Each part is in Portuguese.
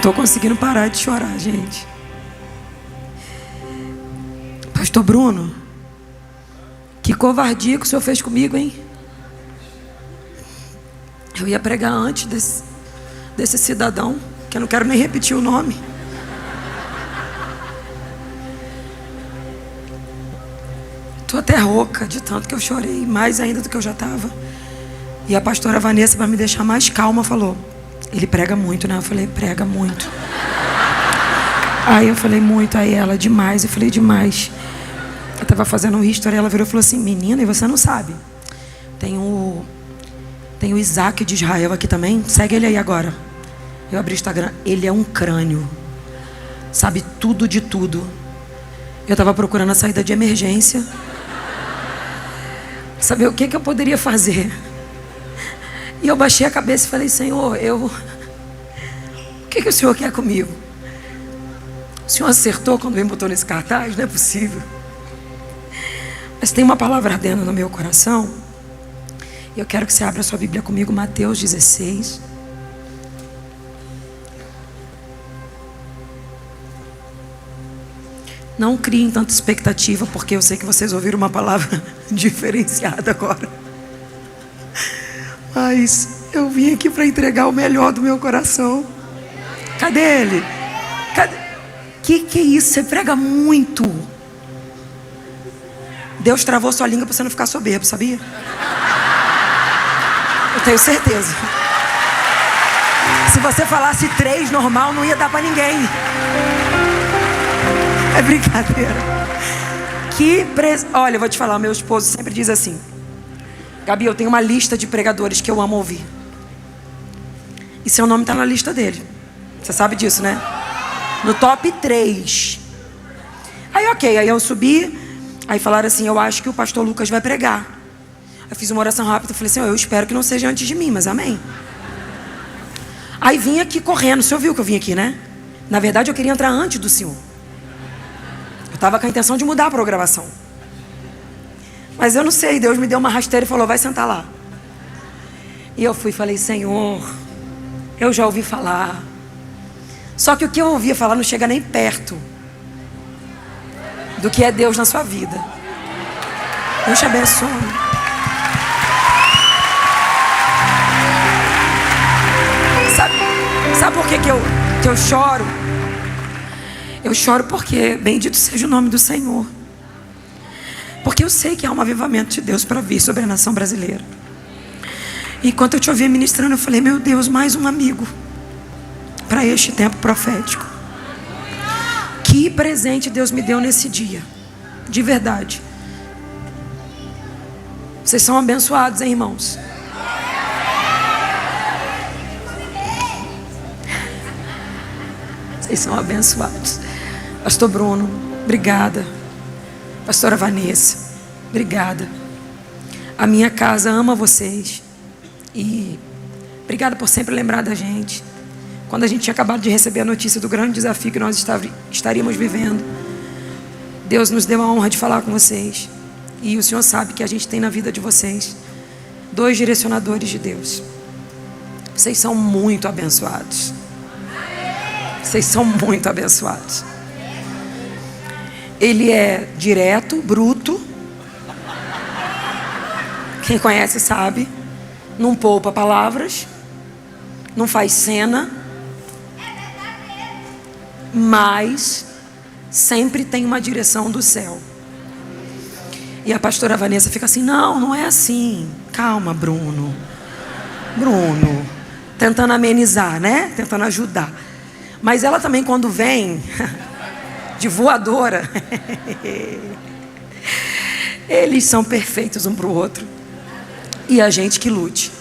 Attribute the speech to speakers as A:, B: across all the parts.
A: tô conseguindo parar de chorar, gente. Pastor Bruno, que covardia que o senhor fez comigo, hein? Eu ia pregar antes desse cidadão, que eu não quero nem repetir o nome. Tô até rouca de tanto que eu chorei, mais ainda do que eu já estava. E a pastora Vanessa, para me deixar mais calma, falou: ele prega muito, né? Eu falei: prega muito. Aí eu falei: muito. Aí ela: demais. Eu falei: demais. Eu estava fazendo um history, ela virou e falou assim: menina, e você não sabe? Tem o Isaac de Israel aqui também, segue ele aí agora. Eu abri o Instagram, ele é um crânio, sabe tudo de tudo. Eu estava procurando a saída de emergência, saber o que eu poderia fazer. E eu baixei a cabeça e falei: Senhor, o que o Senhor quer comigo? O Senhor acertou quando me botou nesse cartaz? Não é possível. Mas tem uma palavra ardendo no meu coração. Eu quero que você abra sua Bíblia comigo, Mateus 16. Não criem tanta expectativa, porque eu sei que vocês ouviram uma palavra diferenciada agora. Mas eu vim aqui para entregar o melhor do meu coração. Cadê ele? Cadê? Que é isso? Você prega muito. Deus travou sua língua para você não ficar soberbo, sabia? Eu tenho certeza. Se você falasse 3 normal, não ia dar para ninguém. É brincadeira. Olha, eu vou te falar, meu esposo sempre diz assim: Gabi, eu tenho uma lista de pregadores que eu amo ouvir. E seu nome está na lista dele. Você sabe disso, né? No top 3. Aí ok, aí eu subi. Aí falaram assim: eu acho que o pastor Lucas vai pregar. Eu fiz uma oração rápida e falei assim: eu espero que não seja antes de mim, mas amém. Aí vim aqui correndo. O senhor viu que eu vim aqui, né? Na verdade eu queria entrar antes do senhor. Eu estava com a intenção de mudar a programação. Mas eu não sei, Deus me deu uma rasteira e falou: vai sentar lá. E eu fui e falei: Senhor, eu já ouvi falar. Só que o que eu ouvia falar não chega nem perto do que é Deus na sua vida. Deus te abençoe. Sabe por que eu choro? Eu choro porque bendito seja o nome do Senhor. Porque eu sei que há um avivamento de Deus para vir sobre a nação brasileira. E enquanto eu te ouvia ministrando, eu falei: meu Deus, mais um amigo para este tempo profético. Que presente Deus me deu nesse dia. De verdade. Vocês são abençoados, hein, irmãos? Vocês são abençoados. Pastor Bruno, obrigada. Pastora Vanessa, obrigada. A minha casa ama vocês. E obrigada por sempre lembrar da gente. Quando a gente tinha acabado de receber a notícia do grande desafio que nós estaríamos vivendo, Deus nos deu a honra de falar com vocês. E o Senhor sabe que a gente tem na vida de vocês 2 direcionadores de Deus. Vocês são muito abençoados. Vocês são muito abençoados. Ele é direto, bruto. Quem conhece sabe. Não poupa palavras. Não faz cena. Mas sempre tem uma direção do céu. E a pastora Vanessa fica assim: não é assim. Calma, Bruno. Tentando amenizar, né? Tentando ajudar. Mas ela também, quando vem de voadora, eles são perfeitos um para o outro. E a gente que lute.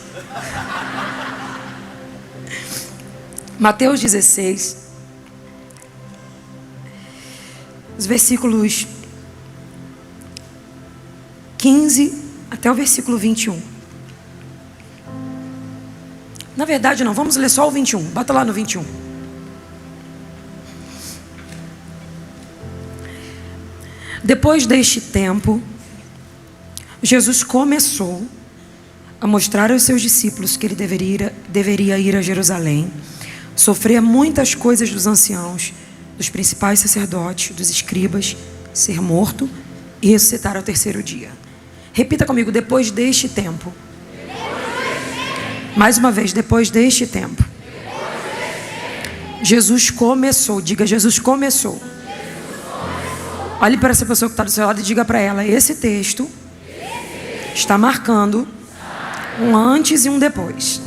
A: Mateus 16, os versículos 15 até o versículo 21. Na verdade não, vamos ler só o 21. Bota lá no 21. Depois deste tempo, Jesus começou a mostrar aos seus discípulos que ele deveria ir a Jerusalém, sofrer muitas coisas dos anciãos, dos principais sacerdotes, dos escribas, ser morto e ressuscitar ao terceiro dia. Repita comigo: depois deste tempo. Mais uma vez: depois deste tempo. Jesus começou. Diga: Jesus começou. Olhe para essa pessoa que está do seu lado e diga para ela: esse texto está marcando um antes e um depois.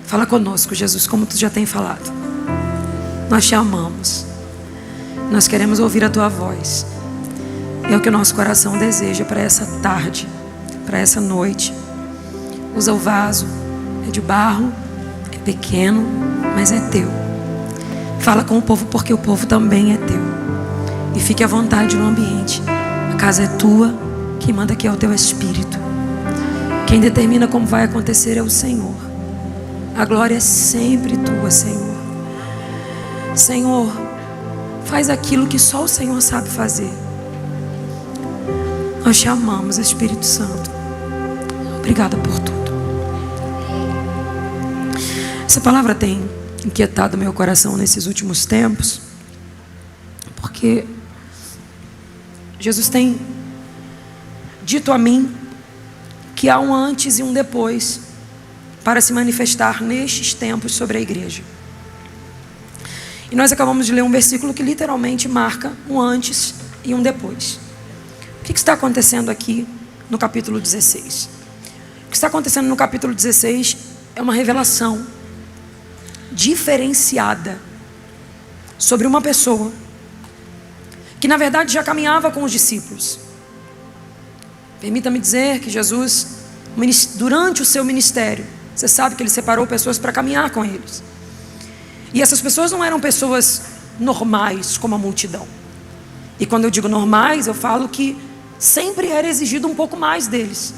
A: Fala conosco, Jesus, como tu já tem falado. Nós te amamos. Nós queremos ouvir a tua voz. É o que o nosso coração deseja para essa tarde, para essa noite. Usa o vaso. É de barro, é pequeno, mas é teu. Fala com o povo, porque o povo também é teu. E fique à vontade no ambiente. A casa é tua, quem manda aqui é o teu Espírito. Quem determina como vai acontecer é o Senhor. A glória é sempre tua, Senhor. Senhor, faz aquilo que só o Senhor sabe fazer. Nós te amamos, Espírito Santo. Obrigada por tudo. Essa palavra tem inquietado meu coração nesses últimos tempos, porque Jesus tem dito a mim que há um antes e um depois para se manifestar nestes tempos sobre a igreja. E nós acabamos de ler um versículo que literalmente marca um antes e um depois. O que está acontecendo aqui no capítulo 16? O que está acontecendo no capítulo 16 é uma revelação diferenciada sobre uma pessoa que na verdade já caminhava com os discípulos. Permita-me dizer que Jesus, durante o seu ministério, você sabe que ele separou pessoas para caminhar com eles. E essas pessoas não eram pessoas normais como a multidão. E quando eu digo normais, eu falo que sempre era exigido um pouco mais deles.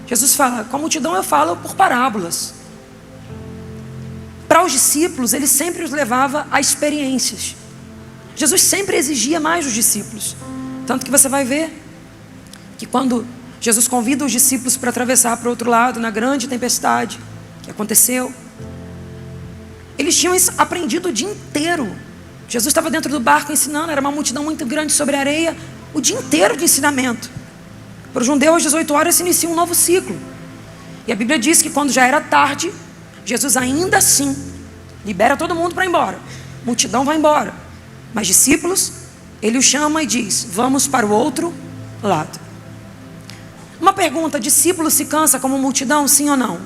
A: Jesus fala, com a multidão eu falo por parábolas. Para os discípulos, ele sempre os levava a experiências. Jesus sempre exigia mais dos discípulos. Tanto que você vai ver que quando Jesus convida os discípulos para atravessar para o outro lado, na grande tempestade que aconteceu, eles tinham aprendido o dia inteiro. Jesus estava dentro do barco ensinando, era uma multidão muito grande sobre a areia, o dia inteiro de ensinamento. Para o judeu, às 18 horas se inicia um novo ciclo. E a Bíblia diz que quando já era tarde, Jesus ainda assim libera todo mundo para ir embora. A multidão vai embora. Mas discípulos, ele os chama e diz: vamos para o outro lado. Uma pergunta: discípulo se cansa como multidão, sim ou não?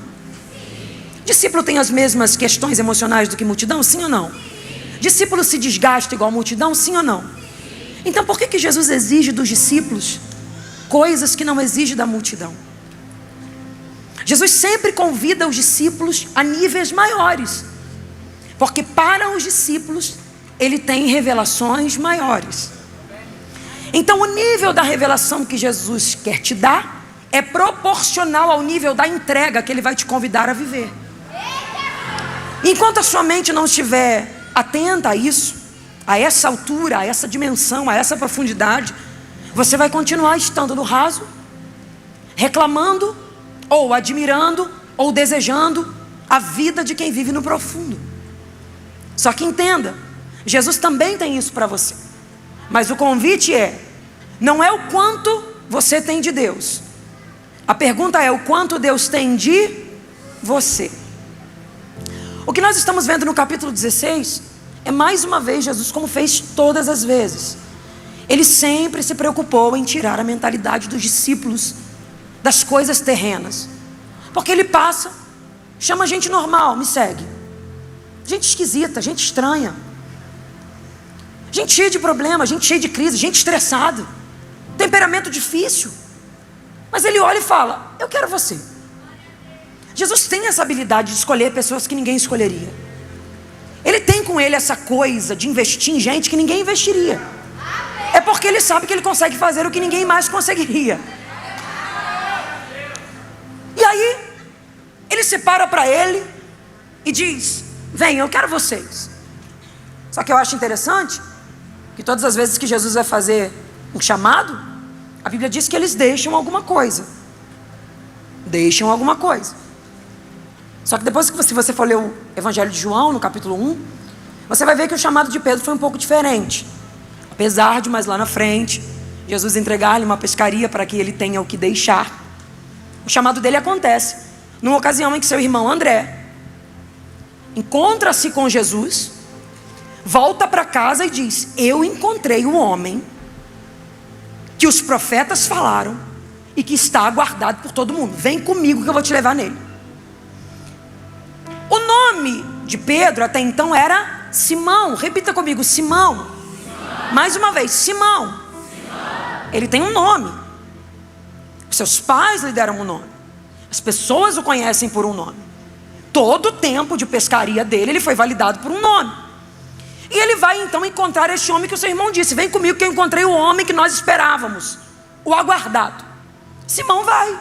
A: Discípulo tem as mesmas questões emocionais do que multidão, sim ou não? Discípulo se desgasta igual multidão, sim ou não? Então por que Jesus exige dos discípulos coisas que não exige da multidão? Jesus sempre convida os discípulos a níveis maiores, porque para os discípulos ele tem revelações maiores. Então o nível da revelação que Jesus quer te dar é proporcional ao nível da entrega que ele vai te convidar a viver. Enquanto a sua mente não estiver atenta a isso, a essa altura, a essa dimensão, a essa profundidade, você vai continuar estando no raso, reclamando, ou admirando, ou desejando a vida de quem vive no profundo. Só que entenda, Jesus também tem isso para você. Mas o convite não é o quanto você tem de Deus. A pergunta é o quanto Deus tem de você. O que nós estamos vendo no capítulo 16 é mais uma vez Jesus, como fez todas as vezes. Ele sempre se preocupou em tirar a mentalidade dos discípulos das coisas terrenas. Porque ele passa, chama gente normal, me segue. Gente esquisita, gente estranha. Gente cheia de problema, gente cheia de crise, gente estressada. Temperamento difícil. Mas ele olha e fala: eu quero você. Jesus tem essa habilidade de escolher pessoas que ninguém escolheria. Ele tem com ele essa coisa de investir em gente que ninguém investiria. É porque ele sabe que ele consegue fazer o que ninguém mais conseguiria. E aí ele separa para ele e diz: vem, eu quero vocês. Só que eu acho interessante que todas as vezes que Jesus vai fazer um chamado, a Bíblia diz que eles deixam alguma coisa. deixam alguma coisa. Só que depois que se você for ler o Evangelho de João, no capítulo 1, você vai ver que o chamado de Pedro foi um pouco diferente. Apesar de mais lá na frente, Jesus entregar-lhe uma pescaria para que ele tenha o que deixar, o chamado dele acontece numa ocasião em que seu irmão André encontra-se com Jesus, volta para casa e diz: eu encontrei um homem que os profetas falaram e que está aguardado por todo mundo. Vem comigo que eu vou te levar nele. O nome de Pedro até então era Simão. Repita comigo: Simão. Mais uma vez, Simão. Ele tem um nome. Seus pais lhe deram um nome. As pessoas o conhecem por um nome. Todo o tempo de pescaria dele, ele foi validado por um nome. E ele vai então encontrar este homem que o seu irmão disse: vem comigo que eu encontrei o homem que nós esperávamos, o aguardado. Simão vai.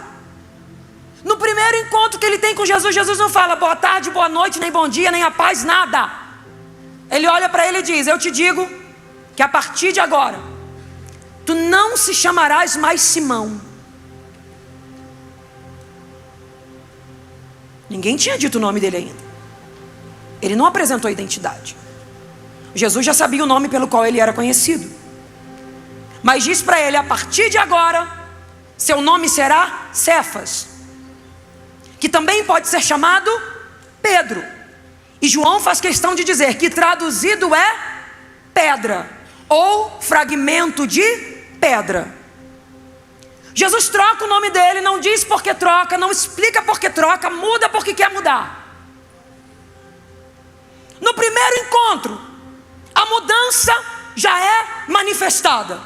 A: No primeiro encontro que ele tem com Jesus, Jesus não fala boa tarde, boa noite, nem bom dia, nem a paz, nada. Ele olha para ele e diz: eu te digo que a partir de agora tu não se chamarás mais Simão. Ninguém tinha dito o nome dele ainda. Ele não apresentou a identidade. Jesus já sabia o nome pelo qual ele era conhecido, mas diz para ele: a partir de agora seu nome será Cefas, que também pode ser chamado Pedro. E João faz questão de dizer que traduzido é pedra, ou fragmento de pedra. Jesus troca o nome dele, não diz por que troca, não explica por que troca, muda porque quer mudar. No primeiro encontro, a mudança já é manifestada.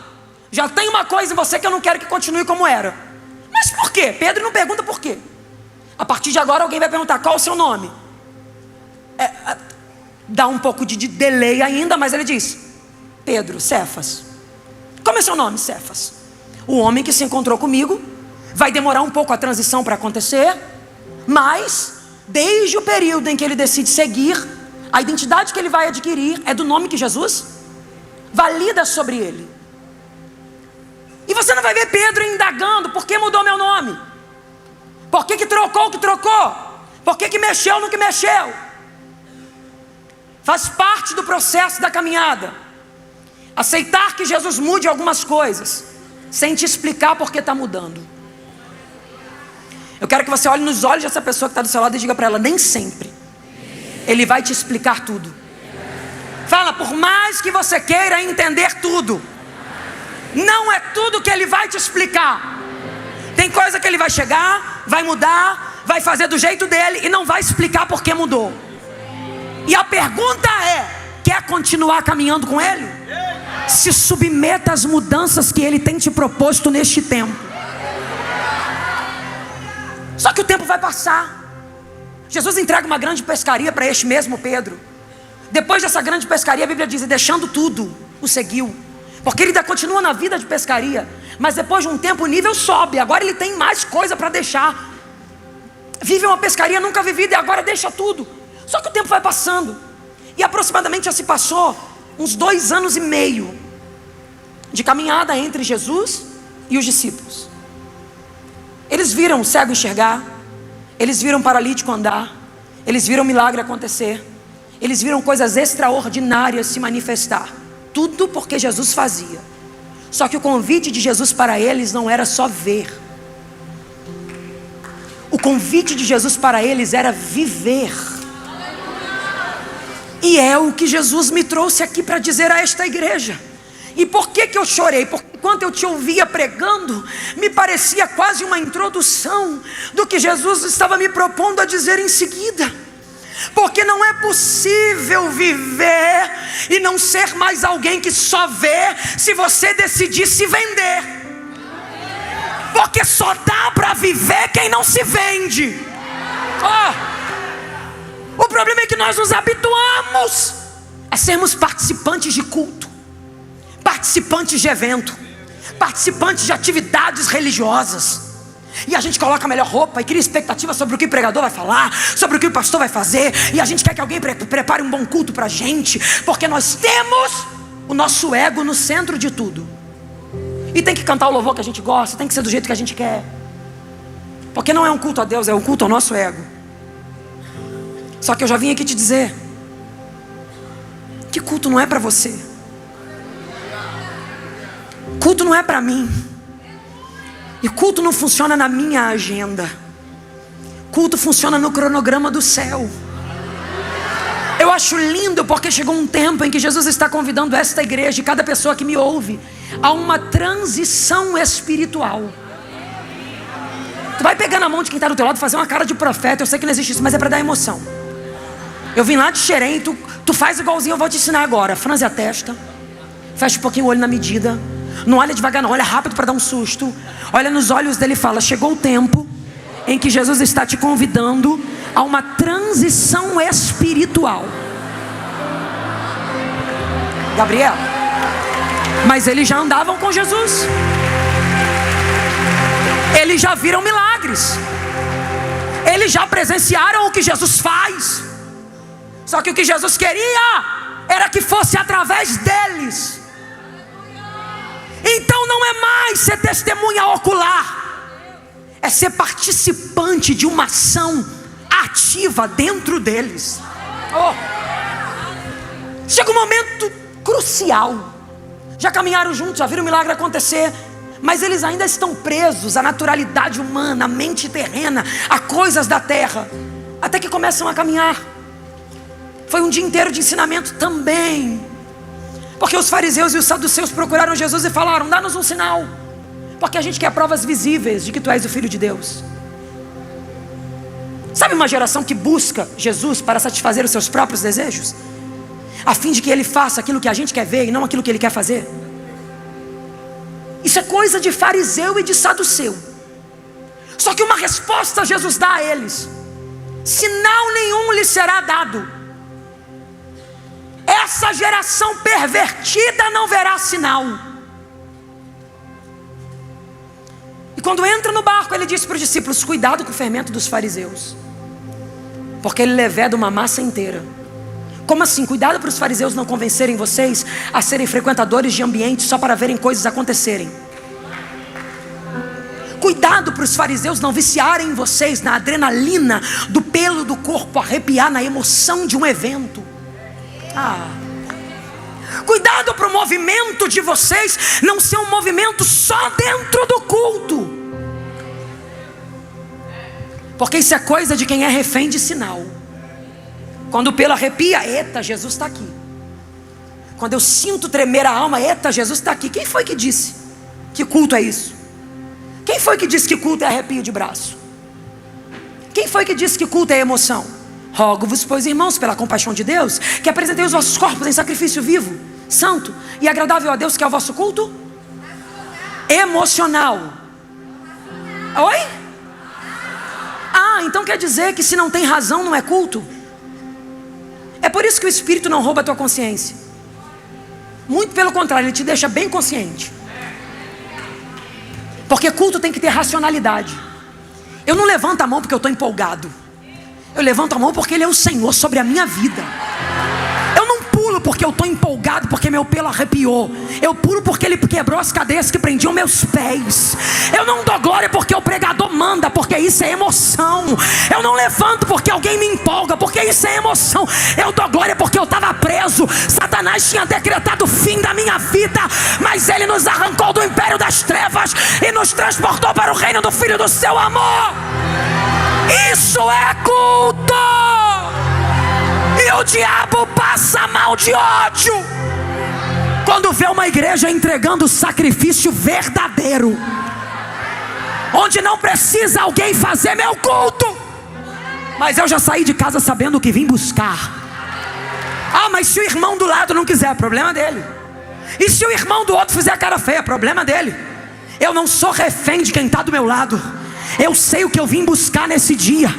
A: Já tem uma coisa em você que eu não quero que continue como era. Mas por quê? Pedro não pergunta por quê. A partir de agora alguém vai perguntar: qual o seu nome? Dá um pouco de delay ainda, mas ele diz: Pedro, Cefas. Como é seu nome? Cefas. O homem que se encontrou comigo. Vai demorar um pouco a transição para acontecer, mas desde o período em que ele decide seguir, a identidade que ele vai adquirir é do nome que Jesus valida sobre ele. E você não vai ver Pedro indagando: por que mudou meu nome? Por que trocou o que trocou? Por que mexeu no que mexeu? Faz parte do processo da caminhada aceitar que Jesus mude algumas coisas, sem te explicar por que está mudando. Eu quero que você olhe nos olhos dessa pessoa que está do seu lado e diga para ela: nem sempre Ele vai te explicar tudo. Fala: por mais que você queira entender tudo, não é tudo que Ele vai te explicar. Tem coisa que Ele vai chegar, vai mudar, vai fazer do jeito dele e não vai explicar por que mudou. E a pergunta é: quer continuar caminhando com Ele? Se submeta às mudanças que Ele tem te proposto neste tempo. Só que o tempo vai passar. Jesus entrega uma grande pescaria para este mesmo Pedro. Depois dessa grande pescaria, a Bíblia diz: e deixando tudo, o seguiu. Porque ele ainda continua na vida de pescaria, mas depois de um tempo o nível sobe. Agora ele tem mais coisa para deixar. Vive uma pescaria nunca vivida e agora deixa tudo. Só que o tempo vai passando. E aproximadamente já se passou uns 2 anos e meio de caminhada entre Jesus e os discípulos. Eles viram o cego enxergar, eles viram o paralítico andar, eles viram o milagre acontecer, eles viram coisas extraordinárias se manifestar. Tudo porque Jesus fazia. Só que o convite de Jesus para eles não era só ver. O convite de Jesus para eles era viver. E é o que Jesus me trouxe aqui para dizer a esta igreja. E por que eu chorei? Porque enquanto eu te ouvia pregando, me parecia quase uma introdução do que Jesus estava me propondo a dizer em seguida. Porque não é possível viver e não ser mais alguém que só vê se você decidir se vender. Porque só dá para viver quem não se vende. O problema é que nós nos habituamos a sermos participantes de culto, participantes de evento, participantes de atividades religiosas. E a gente coloca a melhor roupa e cria expectativa sobre o que o pregador vai falar, sobre o que o pastor vai fazer. E a gente quer que alguém prepare um bom culto para a gente, porque nós temos o nosso ego no centro de tudo. E tem que cantar o louvor que a gente gosta, tem que ser do jeito que a gente quer. Porque não é um culto a Deus, é um culto ao nosso ego. Só que eu já vim aqui te dizer que culto não é para você. Culto não é para mim. E culto não funciona na minha agenda. Culto funciona no cronograma do céu. Eu acho lindo porque chegou um tempo em que Jesus está convidando esta igreja e cada pessoa que me ouve a uma transição espiritual. Tu vai pegar na mão de quem está do teu lado e fazer uma cara de profeta. Eu sei que não existe isso, mas é para dar emoção. Eu vim lá de Xerém, tu faz igualzinho, eu vou te ensinar agora. Franze a testa, fecha um pouquinho o olho na medida. Não olha devagar não, olha rápido para dar um susto. Olha nos olhos dele e fala: chegou o tempo em que Jesus está te convidando a uma transição espiritual. Gabriel, mas eles já andavam com Jesus. Eles já viram milagres. Eles já presenciaram o que Jesus faz. Só que o que Jesus queria era que fosse através deles. Então não é mais ser testemunha ocular, é ser participante de uma ação ativa dentro deles. Chega um momento crucial. Já caminharam juntos, já viram o milagre acontecer, mas eles ainda estão presos à naturalidade humana, à mente terrena, a coisas da terra, até que começam a caminhar. Foi um dia inteiro de ensinamento também, porque os fariseus e os saduceus procuraram Jesus e falaram: dá-nos um sinal, porque a gente quer provas visíveis de que tu és o Filho de Deus. Sabe uma geração que busca Jesus para satisfazer os seus próprios desejos, a fim de que Ele faça aquilo que a gente quer ver e não aquilo que Ele quer fazer? Isso é coisa de fariseu e de saduceu. Só que uma resposta Jesus dá a eles: sinal nenhum lhe será dado. Essa geração pervertida não verá sinal. E quando entra no barco, ele disse para os discípulos: cuidado com o fermento dos fariseus, porque ele leveda uma massa inteira. Como assim? Cuidado para os fariseus não convencerem vocês a serem frequentadores de ambientes só para verem coisas acontecerem. Cuidado para os fariseus não viciarem vocês na adrenalina do pelo do corpo arrepiar, na emoção de um evento. Cuidado para o movimento de vocês não ser um movimento só dentro do culto, porque isso é coisa de quem é refém de sinal. Quando o pelo arrepia, eita, Jesus está aqui. Quando eu sinto tremer a alma, eita, Jesus está aqui. Quem foi que disse que culto é isso? Quem foi que disse que culto é arrepio de braço? Quem foi que disse que culto é emoção? Rogo-vos, pois, irmãos, pela compaixão de Deus, que apresentei os vossos corpos em sacrifício vivo, santo e agradável a Deus, que é o vosso culto emocional. Oi? Então quer dizer que se não tem razão não é culto? É por isso que o Espírito não rouba a tua consciência. Muito pelo contrário, ele te deixa bem consciente. Porque culto tem que ter racionalidade. Eu não levanto a mão porque eu estou empolgado. Eu levanto a mão porque Ele é o Senhor sobre a minha vida. Eu não pulo porque eu estou empolgado, porque meu pelo arrepiou. Eu pulo porque Ele quebrou as cadeias que prendiam meus pés. Eu não dou glória porque o pregador manda, porque isso é emoção. Eu não levanto porque alguém me empolga, porque isso é emoção. Eu dou glória porque eu estava preso. Satanás tinha decretado o fim da minha vida, mas Ele nos arrancou do império das trevas e nos transportou para o reino do Filho do seu amor. Isso é culto. E o diabo passa mal de ódio quando vê uma igreja entregando sacrifício verdadeiro, onde não precisa alguém fazer meu culto, mas eu já saí de casa sabendo o que vim buscar. Mas se o irmão do lado não quiser, é problema dele. E se o irmão do outro fizer cara feia, é problema dele. Eu não sou refém de quem está do meu lado. Eu sei o que eu vim buscar nesse dia.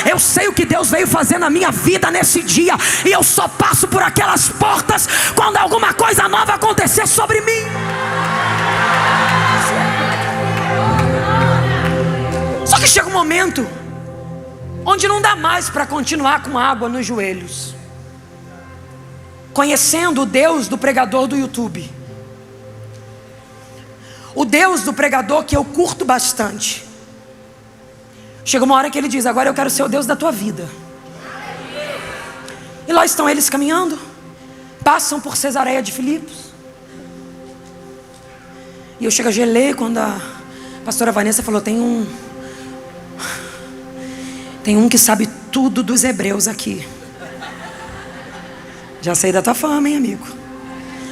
A: Eu sei o que Deus veio fazer na minha vida nesse dia. E eu só passo por aquelas portas quando alguma coisa nova acontecer sobre mim. Só que chega um momento onde não dá mais para continuar com água nos joelhos, conhecendo o Deus do pregador do YouTube, o Deus do pregador que eu curto bastante. Chega uma hora que ele diz: agora eu quero ser o Deus da tua vida. E lá estão eles caminhando, passam por Cesareia de Filipos. E eu chego a gelei quando a pastora Vanessa falou: tem um que sabe tudo dos hebreus aqui. Já sei da tua fama, hein, amigo?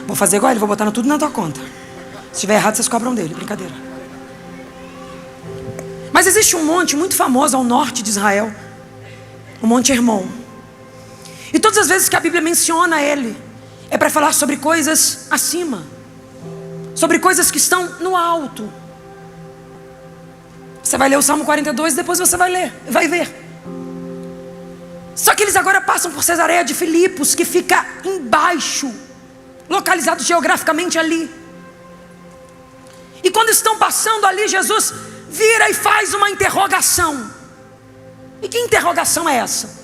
A: Vou fazer igual ele, vou botar tudo na tua conta. Se estiver errado, vocês cobram dele, brincadeira. Mas existe um monte muito famoso ao norte de Israel, o Monte Hermon. E todas as vezes que a Bíblia menciona ele, é para falar sobre coisas acima, sobre coisas que estão no alto. Você vai ler o Salmo 42 e depois você vai ver. Só que eles agora passam por Cesareia de Filipos, que fica embaixo, localizado geograficamente ali. E quando estão passando ali, Jesus vira e faz uma interrogação. E que interrogação é essa?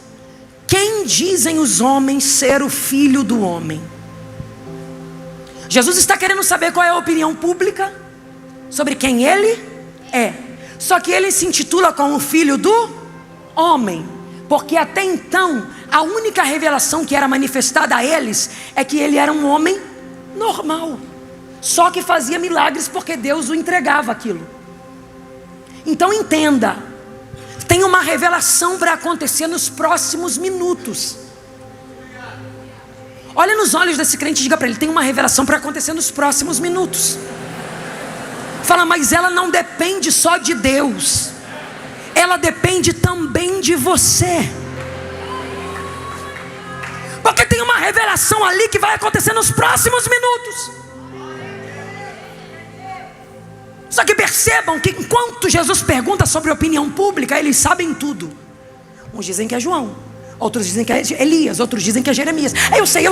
A: Quem dizem os homens ser o Filho do Homem? Jesus está querendo saber qual é a opinião pública sobre quem ele é. Só que ele se intitula como o Filho do Homem, porque até então a única revelação que era manifestada a eles é que ele era um homem normal, só que fazia milagres porque Deus o entregava aquilo. Então entenda, tem uma revelação para acontecer nos próximos minutos. Olha nos olhos desse crente e diga para ele: tem uma revelação para acontecer nos próximos minutos. Fala: mas ela não depende só de Deus, ela depende também de você. Porque tem uma revelação ali que vai acontecer nos próximos minutos. Só que percebam que enquanto Jesus pergunta sobre a opinião pública, eles sabem tudo. Uns dizem que é João, outros dizem que é Elias, outros dizem que é Jeremias. Eu sei.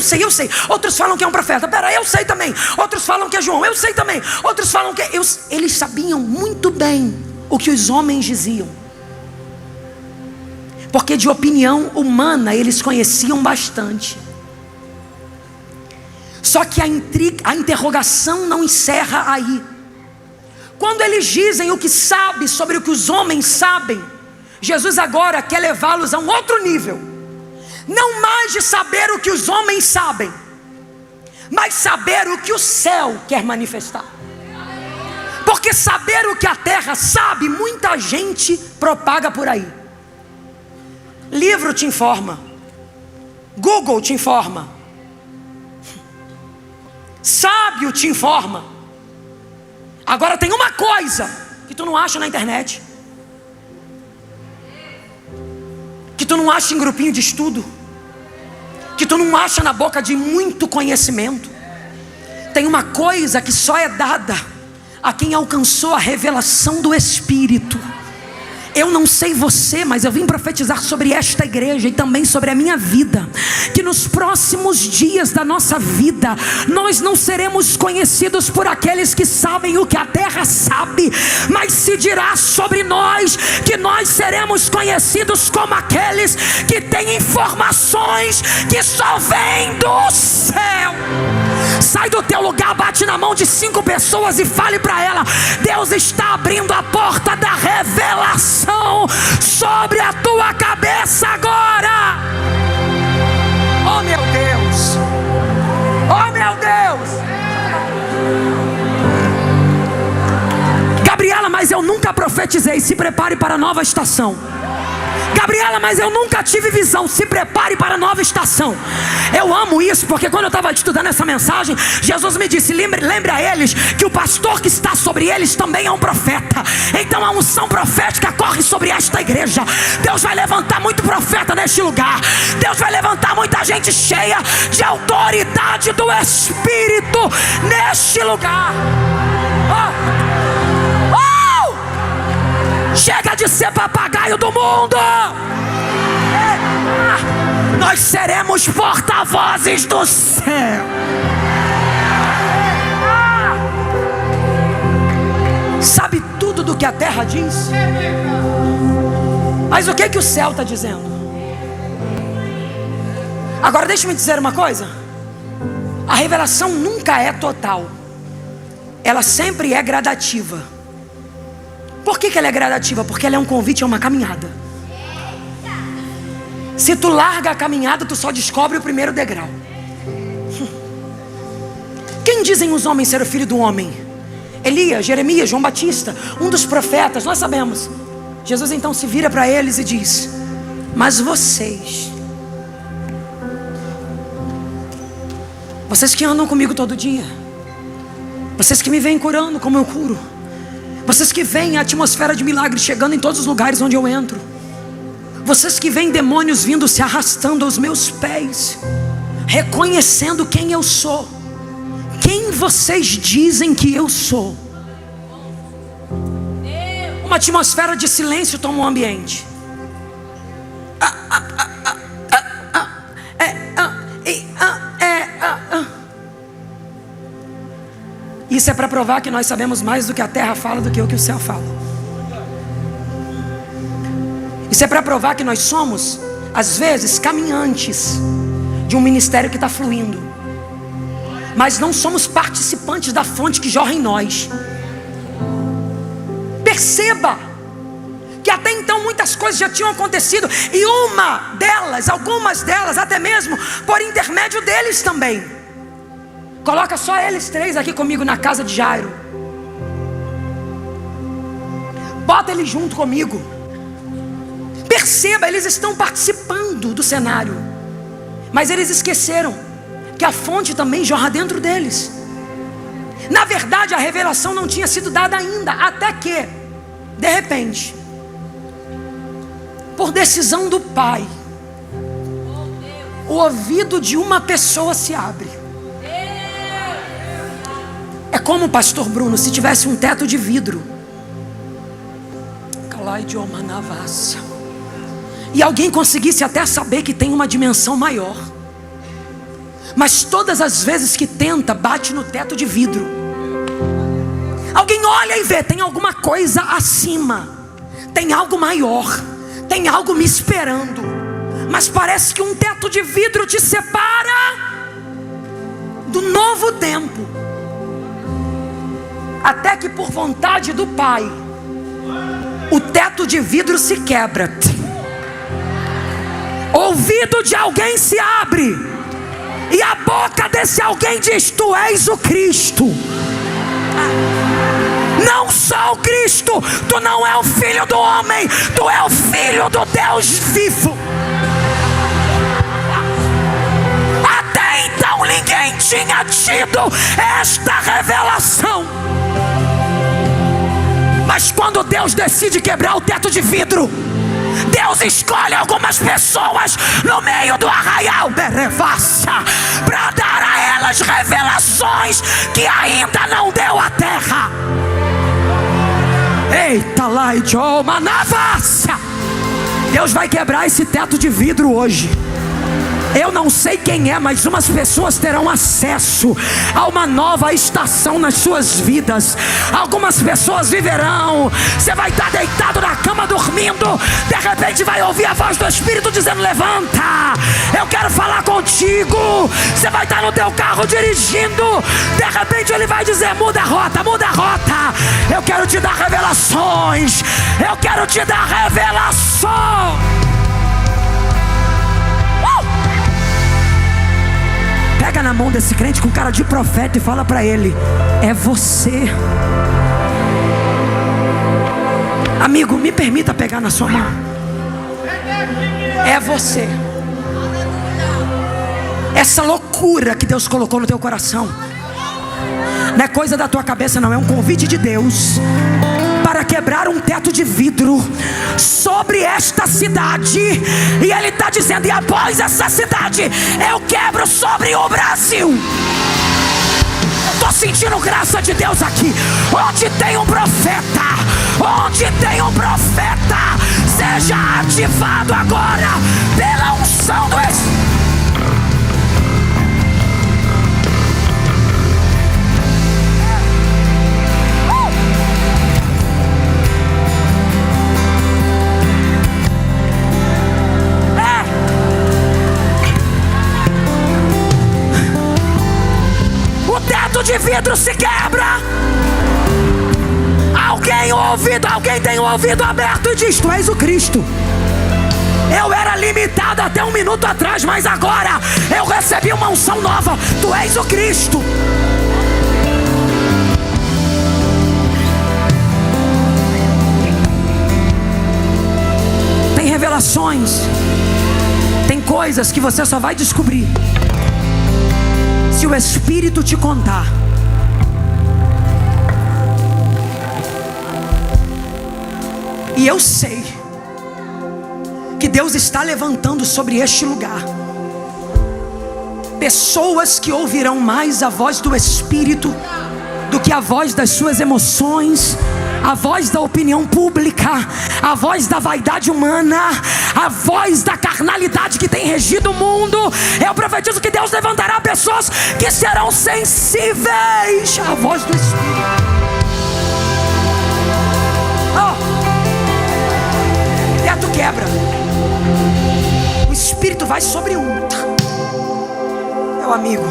A: Outros falam que é um profeta. Pera, eu sei também. Outros falam que é João, eu sei também. Outros falam que eles sabiam muito bem o que os homens diziam, porque de opinião humana eles conheciam bastante. Só que a interrogação não encerra aí. Quando eles dizem o que sabe sobre o que os homens sabem, Jesus agora quer levá-los a um outro nível. Não mais de saber o que os homens sabem, mas saber o que o céu quer manifestar. Porque saber o que a terra sabe, muita gente propaga por aí. Livro te informa, Google te informa, sábio te informa. Agora tem uma coisa que tu não acha na internet, que tu não acha em grupinho de estudo, que tu não acha na boca de muito conhecimento. Tem uma coisa que só é dada a quem alcançou a revelação do Espírito. Eu não sei você, mas eu vim profetizar sobre esta igreja e também sobre a minha vida, que nos próximos dias da nossa vida, nós não seremos conhecidos por aqueles que sabem o que a terra sabe, mas se dirá sobre nós que nós seremos conhecidos como aqueles que têm informações que só vêm do céu. Sai do teu lugar, bate na mão de 5 pessoas e fale para ela: Deus está abrindo a porta da revelação sobre a tua cabeça agora. Oh meu Deus, oh meu Deus. Gabriela, mas eu nunca profetizei. Se prepare para a nova estação. Gabriela, mas eu nunca tive visão. Se prepare para a nova estação. Eu amo isso, porque quando eu estava estudando essa mensagem, Jesus me disse: lembre a eles que o pastor que está sobre eles também é um profeta. Então a unção profética corre sobre esta igreja. Deus vai levantar muito profeta neste lugar. Deus vai levantar muita gente cheia de autoridade do Espírito neste lugar. Chega de ser papagaio do mundo. Nós seremos porta-vozes do céu. Sabe tudo do que a terra diz, mas o que o céu está dizendo? Agora deixa-me dizer uma coisa: a revelação nunca é total, ela sempre é gradativa. Por que ela é gradativa? Porque ela é um convite a uma caminhada. Se tu larga a caminhada, tu só descobre o primeiro degrau. Quem dizem os homens ser o filho do homem? Elias, Jeremias, João Batista, um dos profetas, nós sabemos. Jesus então se vira para eles e diz: mas vocês que andam comigo todo dia, vocês que me vêm curando como eu curo, vocês que veem a atmosfera de milagre chegando em todos os lugares onde eu entro, vocês que veem demônios vindo se arrastando aos meus pés, reconhecendo quem eu sou. Quem vocês dizem que eu sou? Uma atmosfera de silêncio toma o ambiente. Isso é para provar que nós sabemos mais do que a terra fala do que o céu fala. Isso é para provar que nós somos, às vezes, caminhantes de um ministério que está fluindo, mas não somos participantes da fonte que jorra em nós. Perceba que até então muitas coisas já tinham acontecido, e algumas delas até mesmo por intermédio deles também. Coloca só eles três aqui comigo na casa de Jairo. Bota eles junto comigo. Perceba, eles estão participando do cenário, mas eles esqueceram que a fonte também jorra dentro deles. Na verdade, a revelação não tinha sido dada ainda, até que, de repente, por decisão do Pai, o ouvido de uma pessoa se abre. É como, pastor Bruno, se tivesse um teto de vidro e alguém conseguisse até saber que tem uma dimensão maior, mas todas as vezes que tenta, bate no teto de vidro. Alguém olha e vê, tem alguma coisa acima, tem algo maior, tem algo me esperando, mas parece que um teto de vidro te separa do novo tempo. Até que, por vontade do Pai, o teto de vidro se quebra, ouvido de alguém se abre, e a boca desse alguém diz: tu és o Cristo. Não só o Cristo, tu não é o filho do homem, tu é o filho do Deus vivo. Até então ninguém tinha tido esta revelação, mas quando Deus decide quebrar o teto de vidro, Deus escolhe algumas pessoas no meio do arraial para dar a elas revelações que ainda não deu a terra. Eita, Laidio Manavassa! Deus vai quebrar esse teto de vidro hoje. Eu não sei quem é, mas umas pessoas terão acesso a uma nova estação nas suas vidas. Algumas pessoas viverão. Você vai estar deitado na cama dormindo, de repente vai ouvir a voz do Espírito dizendo: levanta, eu quero falar contigo. Você vai estar no teu carro dirigindo, de repente ele vai dizer: muda a rota, muda a rota. Eu quero te dar revelações, eu quero te dar revelações. Pega na mão desse crente com cara de profeta e fala para ele: é você. Amigo, me permita pegar na sua mão. É você. Essa loucura que Deus colocou no teu coração não é coisa da tua cabeça, não. É um convite de Deus para quebrar um teto de vidro sobre esta cidade. E Ele está dizendo: e após essa cidade eu quebro sobre o Brasil. Estou sentindo graça de Deus aqui. Onde tem um profeta, seja ativado agora pela unção do Espírito. O teto de vidro se quebra. Alguém tem o ouvido aberto e diz: tu és o Cristo. Eu era limitado até um minuto atrás, mas agora eu recebi uma unção nova. Tu és o Cristo. Tem revelações, tem coisas que você só vai descobrir se o Espírito te contar. E eu sei que Deus está levantando sobre este lugar pessoas que ouvirão mais a voz do Espírito do que a voz das suas emoções, a voz da opinião pública, a voz da vaidade humana, a voz da carnalidade que tem regido o mundo. Eu profetizo que Deus levantará pessoas que serão sensíveis à voz do Espírito. Teto quebra, o Espírito vai sobre um. Meu amigo,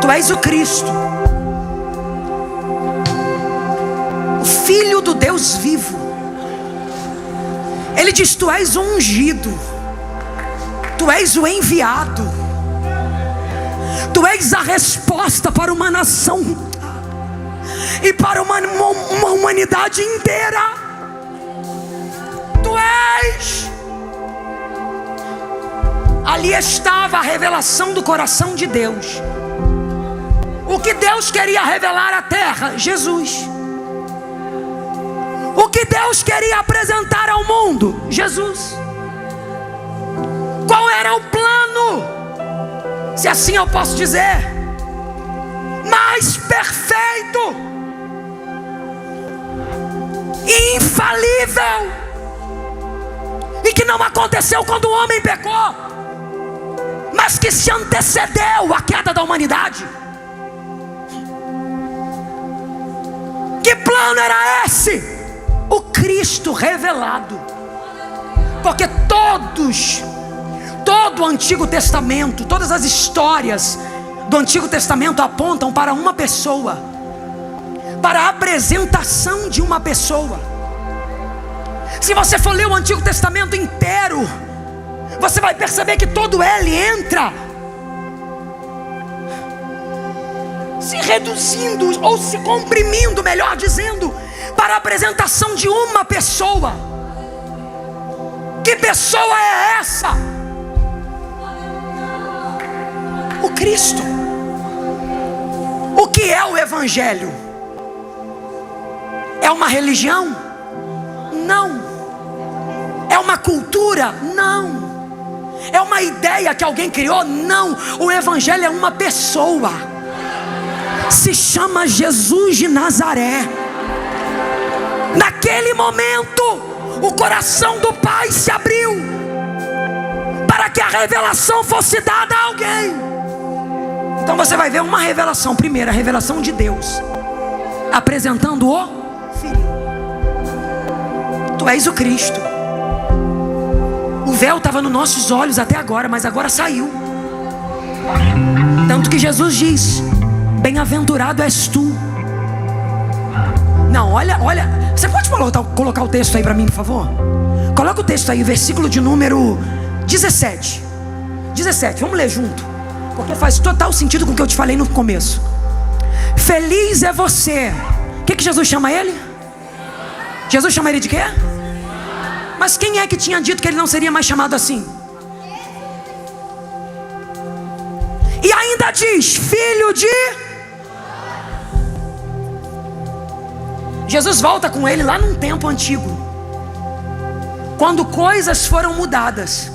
A: tu és o Cristo, o Filho do Deus vivo. Ele diz: tu és o ungido, tu és o enviado, tu és a resposta para uma nação e para uma humanidade inteira. Tu és. Ali estava a revelação do coração de Deus. O que Deus queria revelar à terra? Jesus. O que Deus queria apresentar ao mundo? Jesus. Qual era o plano, se assim eu posso dizer, mais perfeito, infalível, e que não aconteceu quando o homem pecou, mas que se antecedeu à queda da humanidade? Que plano era esse? O Cristo revelado. Porque todo o Antigo Testamento, todas as histórias do Antigo Testamento apontam para uma pessoa, para a apresentação de uma pessoa. Se você for ler o Antigo Testamento inteiro, você vai perceber que todo ele entra se reduzindo ou se comprimindo, melhor dizendo, para a apresentação de uma pessoa. Que pessoa é essa? O Cristo. O que é o Evangelho? É uma religião? Não. É uma cultura? Não. É uma ideia que alguém criou? Não. O Evangelho é uma pessoa. Se chama Jesus de Nazaré. Naquele momento, o coração do Pai se abriu para que a revelação fosse dada a alguém. Então você vai ver uma revelação. Primeiro, a revelação de Deus apresentando o Filho. Tu és o Cristo. O véu estava nos nossos olhos até agora, mas agora saiu. Tanto que Jesus diz: bem-aventurado és tu. Não, olha. Você pode colocar o texto aí para mim, por favor? Coloca o texto aí, versículo de número 17. 17, vamos ler junto, porque faz total sentido com o que eu te falei no começo. Feliz é você. O que Jesus chama ele? Jesus chama ele de quê? Mas quem é que tinha dito que ele não seria mais chamado assim? E ainda diz: filho de... Jesus volta com ele lá num tempo antigo, quando coisas foram mudadas,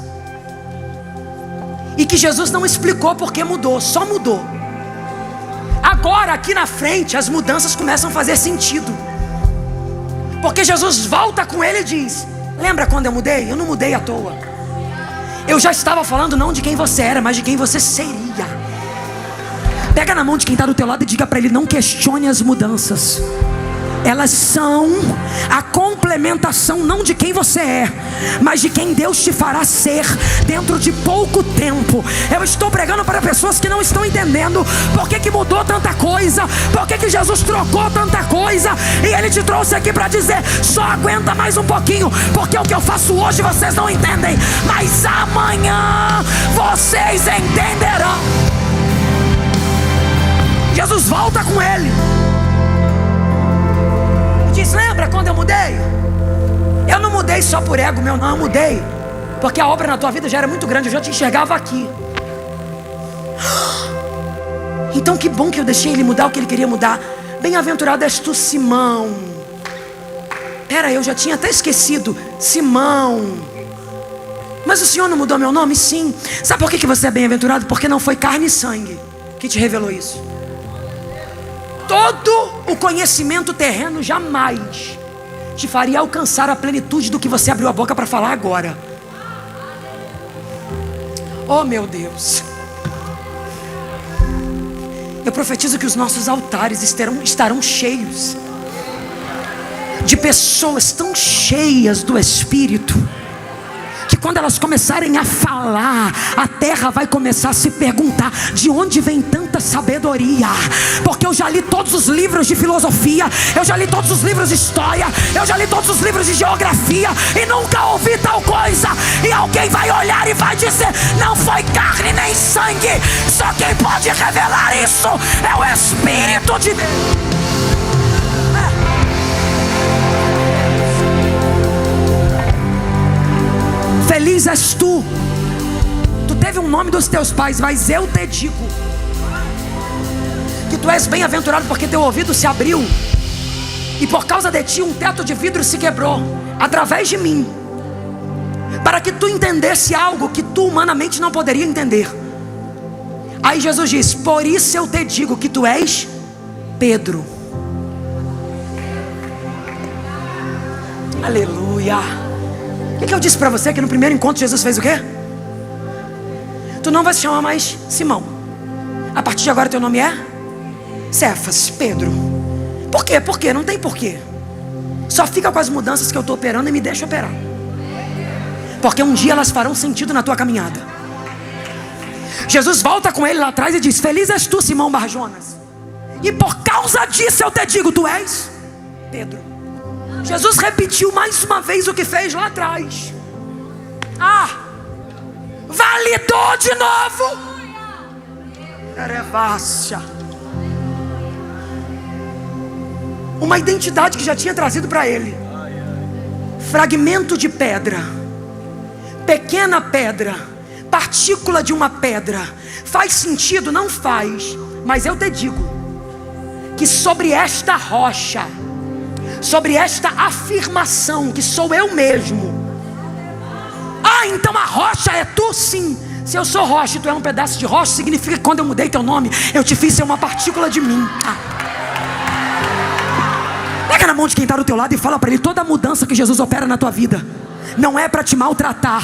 A: e que Jesus não explicou porque mudou, só mudou. Agora aqui na frente as mudanças começam a fazer sentido, porque Jesus volta com ele e diz: lembra quando eu mudei? Eu não mudei à toa. Eu já estava falando não de quem você era, mas de quem você seria. Pega na mão de quem está do teu lado e diga para ele: não questione as mudanças, elas são a complementação não de quem você é, mas de quem Deus te fará ser dentro de pouco tempo. Eu estou pregando para pessoas que não estão entendendo por que mudou tanta coisa, por que Jesus trocou tanta coisa, e Ele te trouxe aqui para dizer: só aguenta mais um pouquinho, porque o que eu faço hoje vocês não entendem, mas amanhã vocês entenderão. Jesus volta com ele e diz: lembra quando eu mudei? Eu não mudei só por ego meu, não, eu mudei porque a obra na tua vida já era muito grande, eu já te enxergava aqui. Então que bom que eu deixei ele mudar o que ele queria mudar. Bem-aventurado és tu, Simão. Pera, eu já tinha até esquecido. Simão. Mas o Senhor não mudou meu nome? Sim. Sabe por que você é bem-aventurado? Porque não foi carne e sangue que te revelou isso. Todo o conhecimento terreno jamais te faria alcançar a plenitude do que você abriu a boca para falar agora. Oh meu Deus, eu profetizo que os nossos altares estarão cheios de pessoas tão cheias do Espírito, que quando elas começarem a falar, a terra vai começar a se perguntar: de onde vem tanta sabedoria? Porque eu já li todos os livros de filosofia, eu já li todos os livros de história, eu já li todos os livros de geografia, e nunca ouvi tal coisa. E alguém vai olhar e vai dizer: não foi carne nem sangue, só quem pode revelar isso é o Espírito de Deus. Feliz és tu. Tu teve um nome dos teus pais, mas eu te digo que tu és bem-aventurado porque teu ouvido se abriu, e por causa de ti um teto de vidro se quebrou através de mim, para que tu entendesse algo que tu humanamente não poderia entender. Aí Jesus diz: por isso eu te digo que tu és Pedro. Aleluia. O que eu disse para você? Que no primeiro encontro Jesus fez o quê? Tu não vai se chamar mais Simão. A partir de agora teu nome é Cefas, Pedro. Por quê? Por quê? Não tem porquê. Só fica com as mudanças que eu estou operando e me deixa operar, porque um dia elas farão sentido na tua caminhada. Jesus volta com ele lá atrás e diz: feliz és tu, Simão Barjonas, e por causa disso eu te digo, tu és Pedro. Jesus repetiu mais uma vez o que fez lá atrás. Validou de novo. Uma identidade que já tinha trazido para ele. Fragmento de pedra, pequena pedra, partícula de uma pedra. Faz sentido? Não faz. Mas eu te digo que sobre esta rocha, sobre esta afirmação que sou eu mesmo. Então a rocha é tu? Sim. Se eu sou rocha e tu é um pedaço de rocha, significa que quando eu mudei teu nome, eu te fiz ser uma partícula de mim. Pega na mão de quem está do teu lado e fala para ele: toda mudança que Jesus opera na tua vida não é para te maltratar,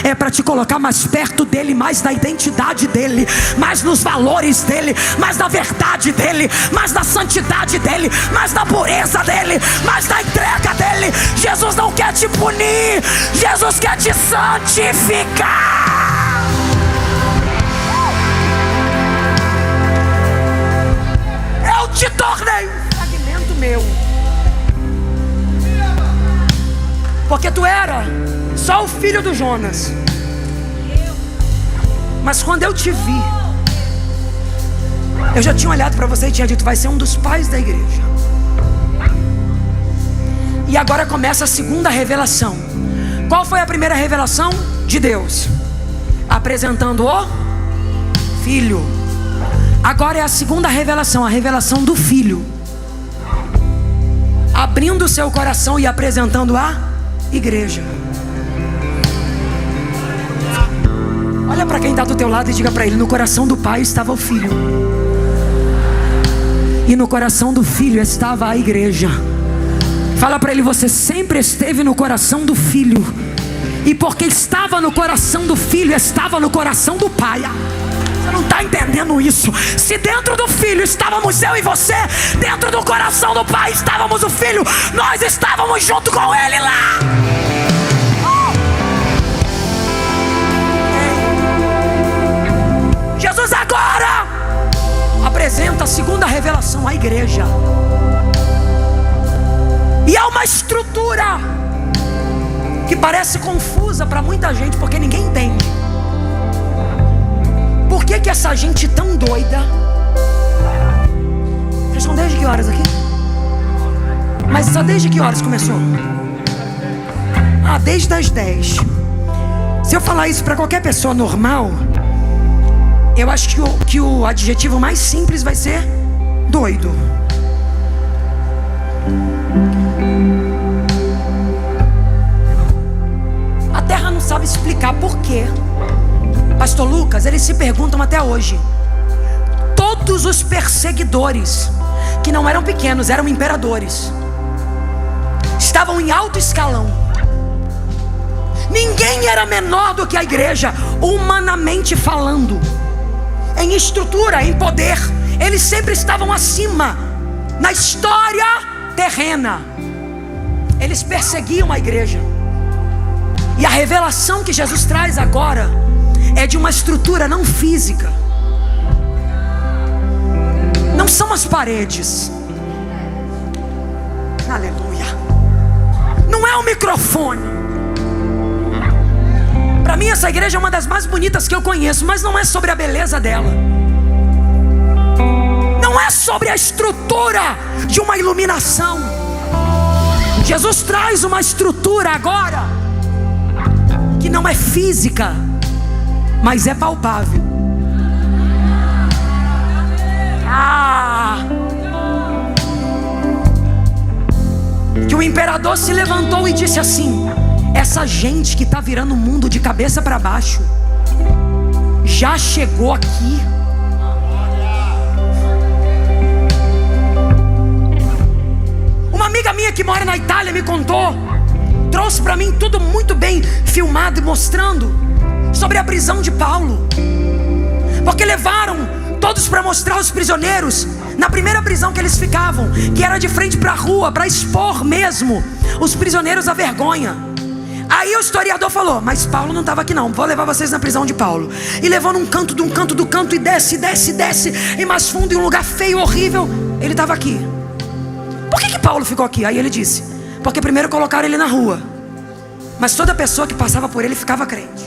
A: é para te colocar mais perto dele, mais na identidade dele, mais nos valores dele, mais na verdade dele, mais na santidade dele, mais na pureza dele, mais na entrega dele. Jesus não quer te punir, Jesus quer te santificar. Eu te tornei um fragmento meu, porque tu era só o filho do Jonas. Mas quando eu te vi, eu já tinha olhado para você e tinha dito: vai ser um dos pais da igreja. E agora começa a segunda revelação. Qual foi a primeira revelação de Deus? Apresentando o Filho. Agora é a segunda revelação, a revelação do Filho, abrindo o seu coração e apresentando a igreja. Olha para quem está do teu lado e diga para ele: no coração do Pai estava o Filho, e no coração do Filho estava a igreja. Fala para ele: você sempre esteve no coração do Filho, e porque estava no coração do Filho, estava no coração do Pai. Você não está entendendo entendendo isso. Se dentro do Filho estávamos eu e você, dentro do coração do Pai estávamos o Filho, nós estávamos junto com Ele lá. Jesus agora apresenta a segunda revelação à igreja. E há uma estrutura que parece confusa para muita gente, porque ninguém entende. Por que essa gente tão doida? Vocês estão desde que horas aqui? Mas só desde que horas começou? Desde as 10. Se eu falar isso para qualquer pessoa normal, eu acho que o adjetivo mais simples vai ser doido. A terra não sabe explicar por quê. Pastor Lucas, eles se perguntam até hoje. Todos os perseguidores, que não eram pequenos, eram imperadores, estavam em alto escalão. Ninguém era menor do que a igreja, humanamente falando. Em estrutura, em poder, eles sempre estavam acima. Na história terrena, eles perseguiam a igreja. E a revelação que Jesus traz agora é de uma estrutura não física. Não são as paredes. Aleluia. Não é o microfone. Para mim essa igreja é uma das mais bonitas que eu conheço, mas não é sobre a beleza dela. Não é sobre a estrutura de uma iluminação. Jesus traz uma estrutura agora que não é física, mas é palpável. Que o imperador se levantou e disse assim: essa gente que está virando o mundo de cabeça para baixo já chegou aqui. Uma amiga minha que mora na Itália me contou, trouxe para mim tudo muito bem filmado e mostrando sobre a prisão de Paulo. Porque levaram todos para mostrar os prisioneiros na primeira prisão que eles ficavam, que era de frente para a rua, para expor mesmo os prisioneiros à vergonha. Aí o historiador falou: mas Paulo não estava aqui não, vou levar vocês na prisão de Paulo. E levou num canto do canto e desce, e mais fundo, em um lugar feio, horrível. Ele estava aqui. Por que Paulo ficou aqui? Aí ele disse: porque primeiro colocaram ele na rua, mas toda pessoa que passava por ele ficava crente.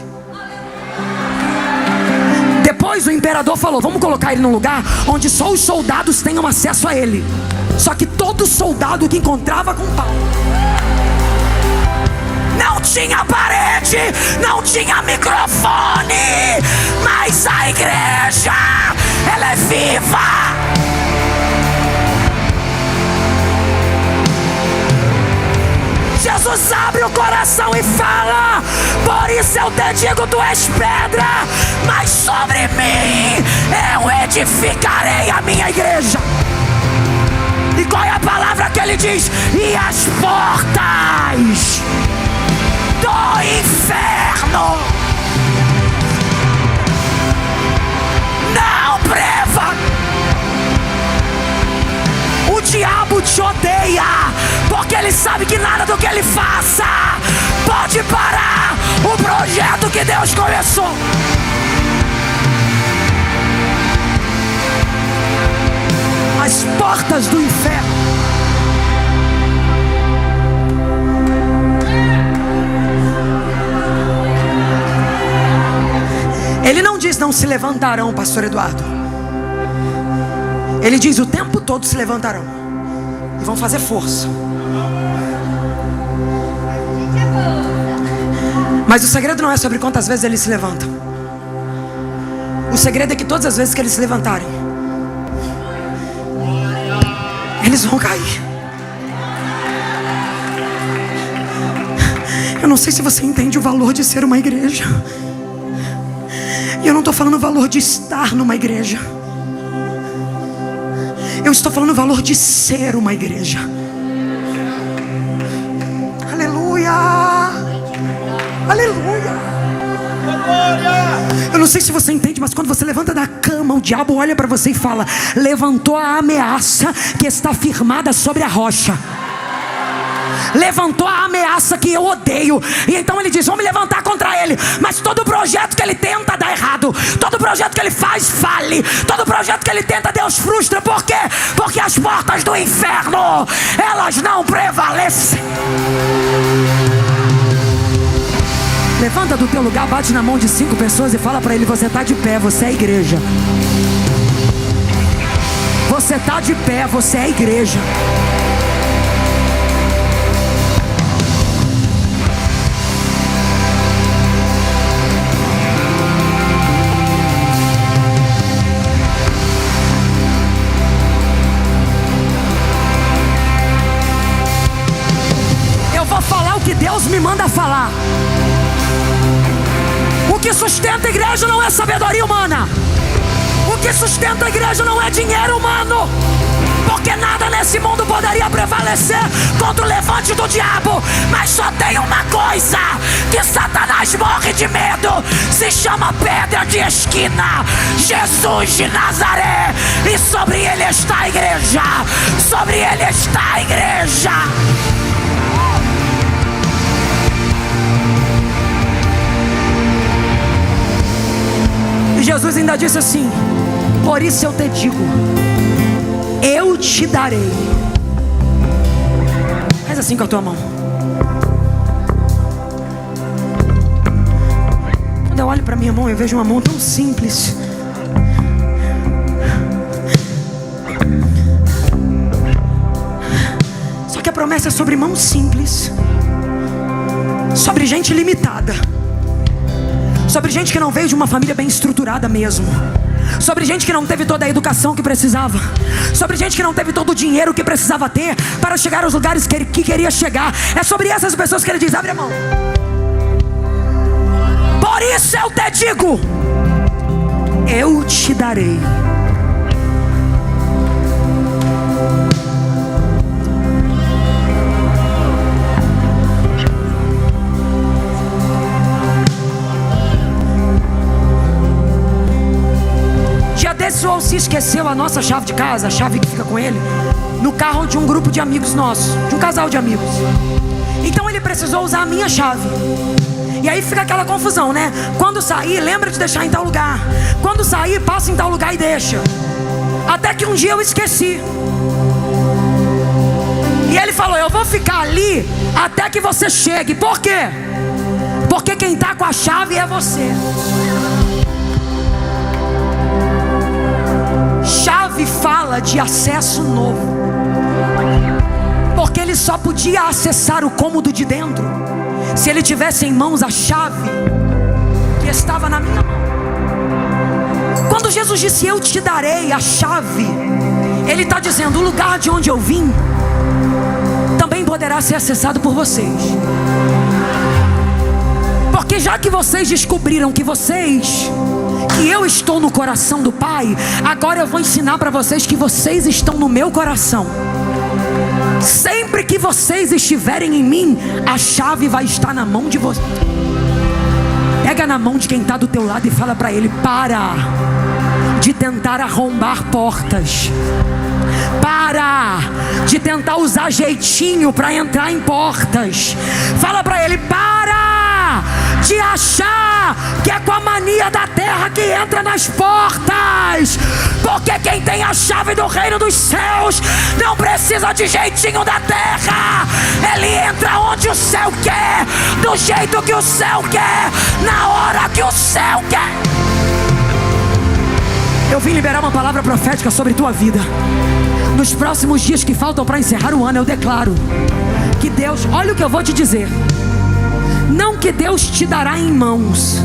A: Depois o imperador falou: vamos colocar ele num lugar onde só os soldados tenham acesso a ele. Só que todo soldado que encontrava com Paulo, não tinha parede, não tinha microfone, mas a igreja, ela é viva. Jesus abre o coração e fala: por isso eu te digo, tu és pedra, mas sobre mim eu edificarei a minha igreja. E qual é a palavra que ele diz? E as portas do inferno não prevalecem. O diabo te odeia, porque ele sabe que nada do que ele faça pode parar o projeto que Deus começou. As portas do inferno. Ele não diz não se levantarão, pastor Eduardo. Ele diz o tempo todo se levantarão e vão fazer força. Mas o segredo não é sobre quantas vezes eles se levantam. O segredo é que todas as vezes que eles se levantarem, eles vão cair. Eu não sei se você entende o valor de ser uma igreja. E eu não estou falando o valor de estar numa igreja. Eu estou falando o valor de ser uma igreja. Aleluia! Aleluia! Eu não sei se você entende, mas quando você levanta da cama, o diabo olha para você e fala: levantou a ameaça que está firmada sobre a rocha. Levantou a ameaça que eu odeio. E então ele diz: vamos me levantar contra ele. Mas todo projeto que ele tenta dá errado. Todo projeto que ele faz fale. Todo projeto que ele tenta, Deus frustra. Por quê? Porque as portas do inferno, elas não prevalecem. Levanta do teu lugar, bate na mão de 5 pessoas e fala para ele: você está de pé, você é igreja. Você está de pé, você é igreja. Deus me manda falar. O que sustenta a igreja não é sabedoria humana. O que sustenta a igreja não é dinheiro humano. Porque nada nesse mundo poderia prevalecer contra o levante do diabo. Mas só tem uma coisa que Satanás morre de medo. Se chama pedra de esquina, Jesus de Nazaré. E sobre ele está a igreja. Sobre ele está a igreja. E Jesus ainda disse assim: por isso eu te digo, eu te darei. Faz assim com a tua mão. Quando eu olho para minha mão, eu vejo uma mão tão simples. Só que a promessa é sobre mãos simples, sobre gente limitada, sobre gente que não veio de uma família bem estruturada mesmo, sobre gente que não teve toda a educação que precisava, sobre gente que não teve todo o dinheiro que precisava ter para chegar aos lugares que queria chegar. É sobre essas pessoas que ele diz: abre a mão. Por isso eu te digo, eu te darei. O Alci esqueceu a nossa chave de casa, a chave que fica com ele, no carro de um grupo de amigos nossos, de um casal de amigos. Então ele precisou usar a minha chave. E aí fica aquela confusão, né? Quando sair, lembra de deixar em tal lugar. Quando sair, passa em tal lugar e deixa. Até que um dia eu esqueci. E ele falou: eu vou ficar ali até que você chegue. Por quê? Porque quem está com a chave é você. Chave fala de acesso novo. Porque ele só podia acessar o cômodo de dentro se ele tivesse em mãos a chave que estava na minha mão. Quando Jesus disse: eu te darei a chave, ele está dizendo: o lugar de onde eu vim também poderá ser acessado por vocês. Porque já que vocês descobriram que eu estou no coração do Pai, agora eu vou ensinar para vocês que vocês estão no meu coração. Sempre que vocês estiverem em mim, a chave vai estar na mão de vocês. Pega na mão de quem está do teu lado e fala para ele: para de tentar arrombar portas. Para de tentar usar jeitinho para entrar em portas. Fala para ele: para de achar que é com a mania da terra que entra nas portas. Porque quem tem a chave do reino dos céus não precisa de jeitinho da terra. Ele entra onde o céu quer, do jeito que o céu quer, na hora que o céu quer. Eu vim liberar uma palavra profética sobre tua vida. Nos próximos dias que faltam para encerrar o ano, eu declaro que Deus, olha o que eu vou te dizer, não que Deus te dará em mãos,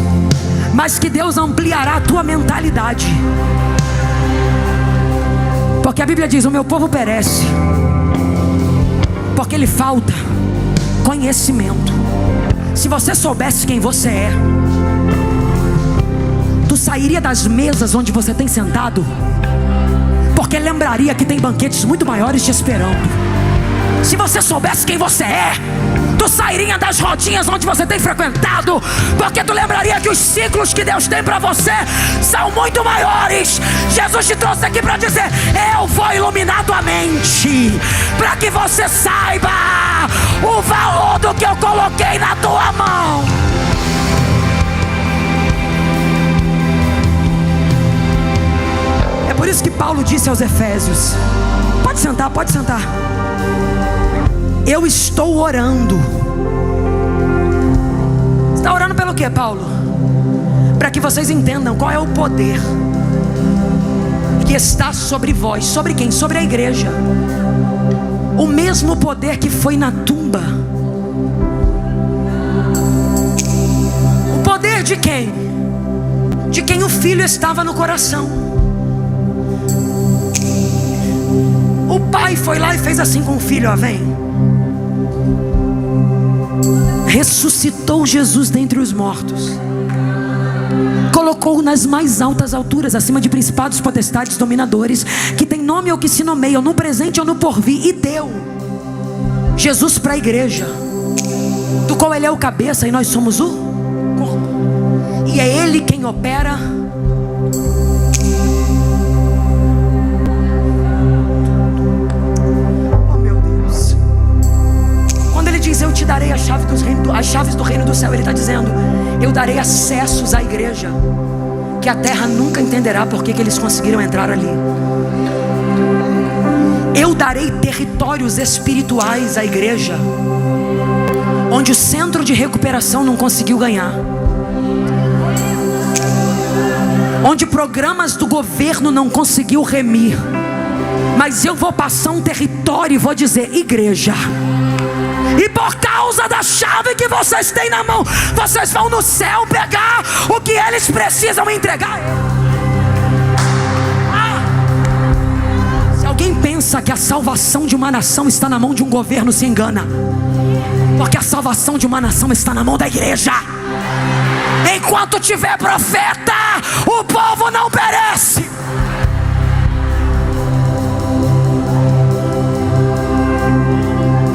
A: mas que Deus ampliará a tua mentalidade. Porque a Bíblia diz: o meu povo perece porque lhe falta conhecimento. Se você soubesse quem você é, tu sairia das mesas onde você tem sentado, porque lembraria que tem banquetes muito maiores te esperando. Se você soubesse quem você é, tu tu sairia das rodinhas onde você tem frequentado, porque tu lembraria que os ciclos que Deus tem para você são muito maiores. Jesus te trouxe aqui para dizer: eu vou iluminar tua mente, para que você saiba o valor do que eu coloquei na tua mão. É por isso que Paulo disse aos Efésios: pode sentar, pode sentar. Eu estou orando. Você está orando pelo quê, Paulo? Para que vocês entendam qual é o poder que está sobre vós. Sobre quem? Sobre a igreja. O mesmo poder que foi na tumba. O poder de quem? De quem o filho estava no coração. O pai foi lá e fez assim com o filho: ó, vem. Ressuscitou Jesus dentre os mortos, colocou-o nas mais altas alturas, acima de principados, potestades, dominadores, que tem nome ou que se nomeiam, no presente ou no porvir, e deu Jesus para a igreja, do qual ele é o cabeça e nós somos o corpo. E é ele quem opera eu te darei as chaves do reino do céu. Ele está dizendo: eu darei acessos à igreja que a terra nunca entenderá porque que eles conseguiram entrar ali. Eu darei territórios espirituais à igreja onde o centro de recuperação não conseguiu ganhar, onde programas do governo não conseguiu remir. Mas eu vou passar um território e vou dizer: igreja, e por causa da chave que vocês têm na mão, vocês vão no céu pegar o que eles precisam entregar. Se alguém pensa que a salvação de uma nação está na mão de um governo, se engana, porque a salvação de uma nação está na mão da igreja. Enquanto tiver profeta, o povo não perece.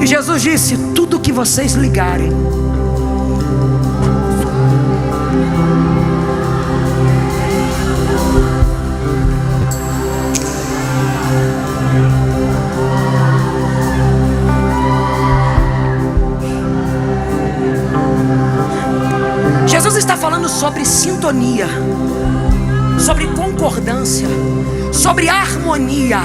A: E Jesus disse: tudo que vocês ligarem Jesus está falando sobre sintonia, sobre concordância, sobre harmonia.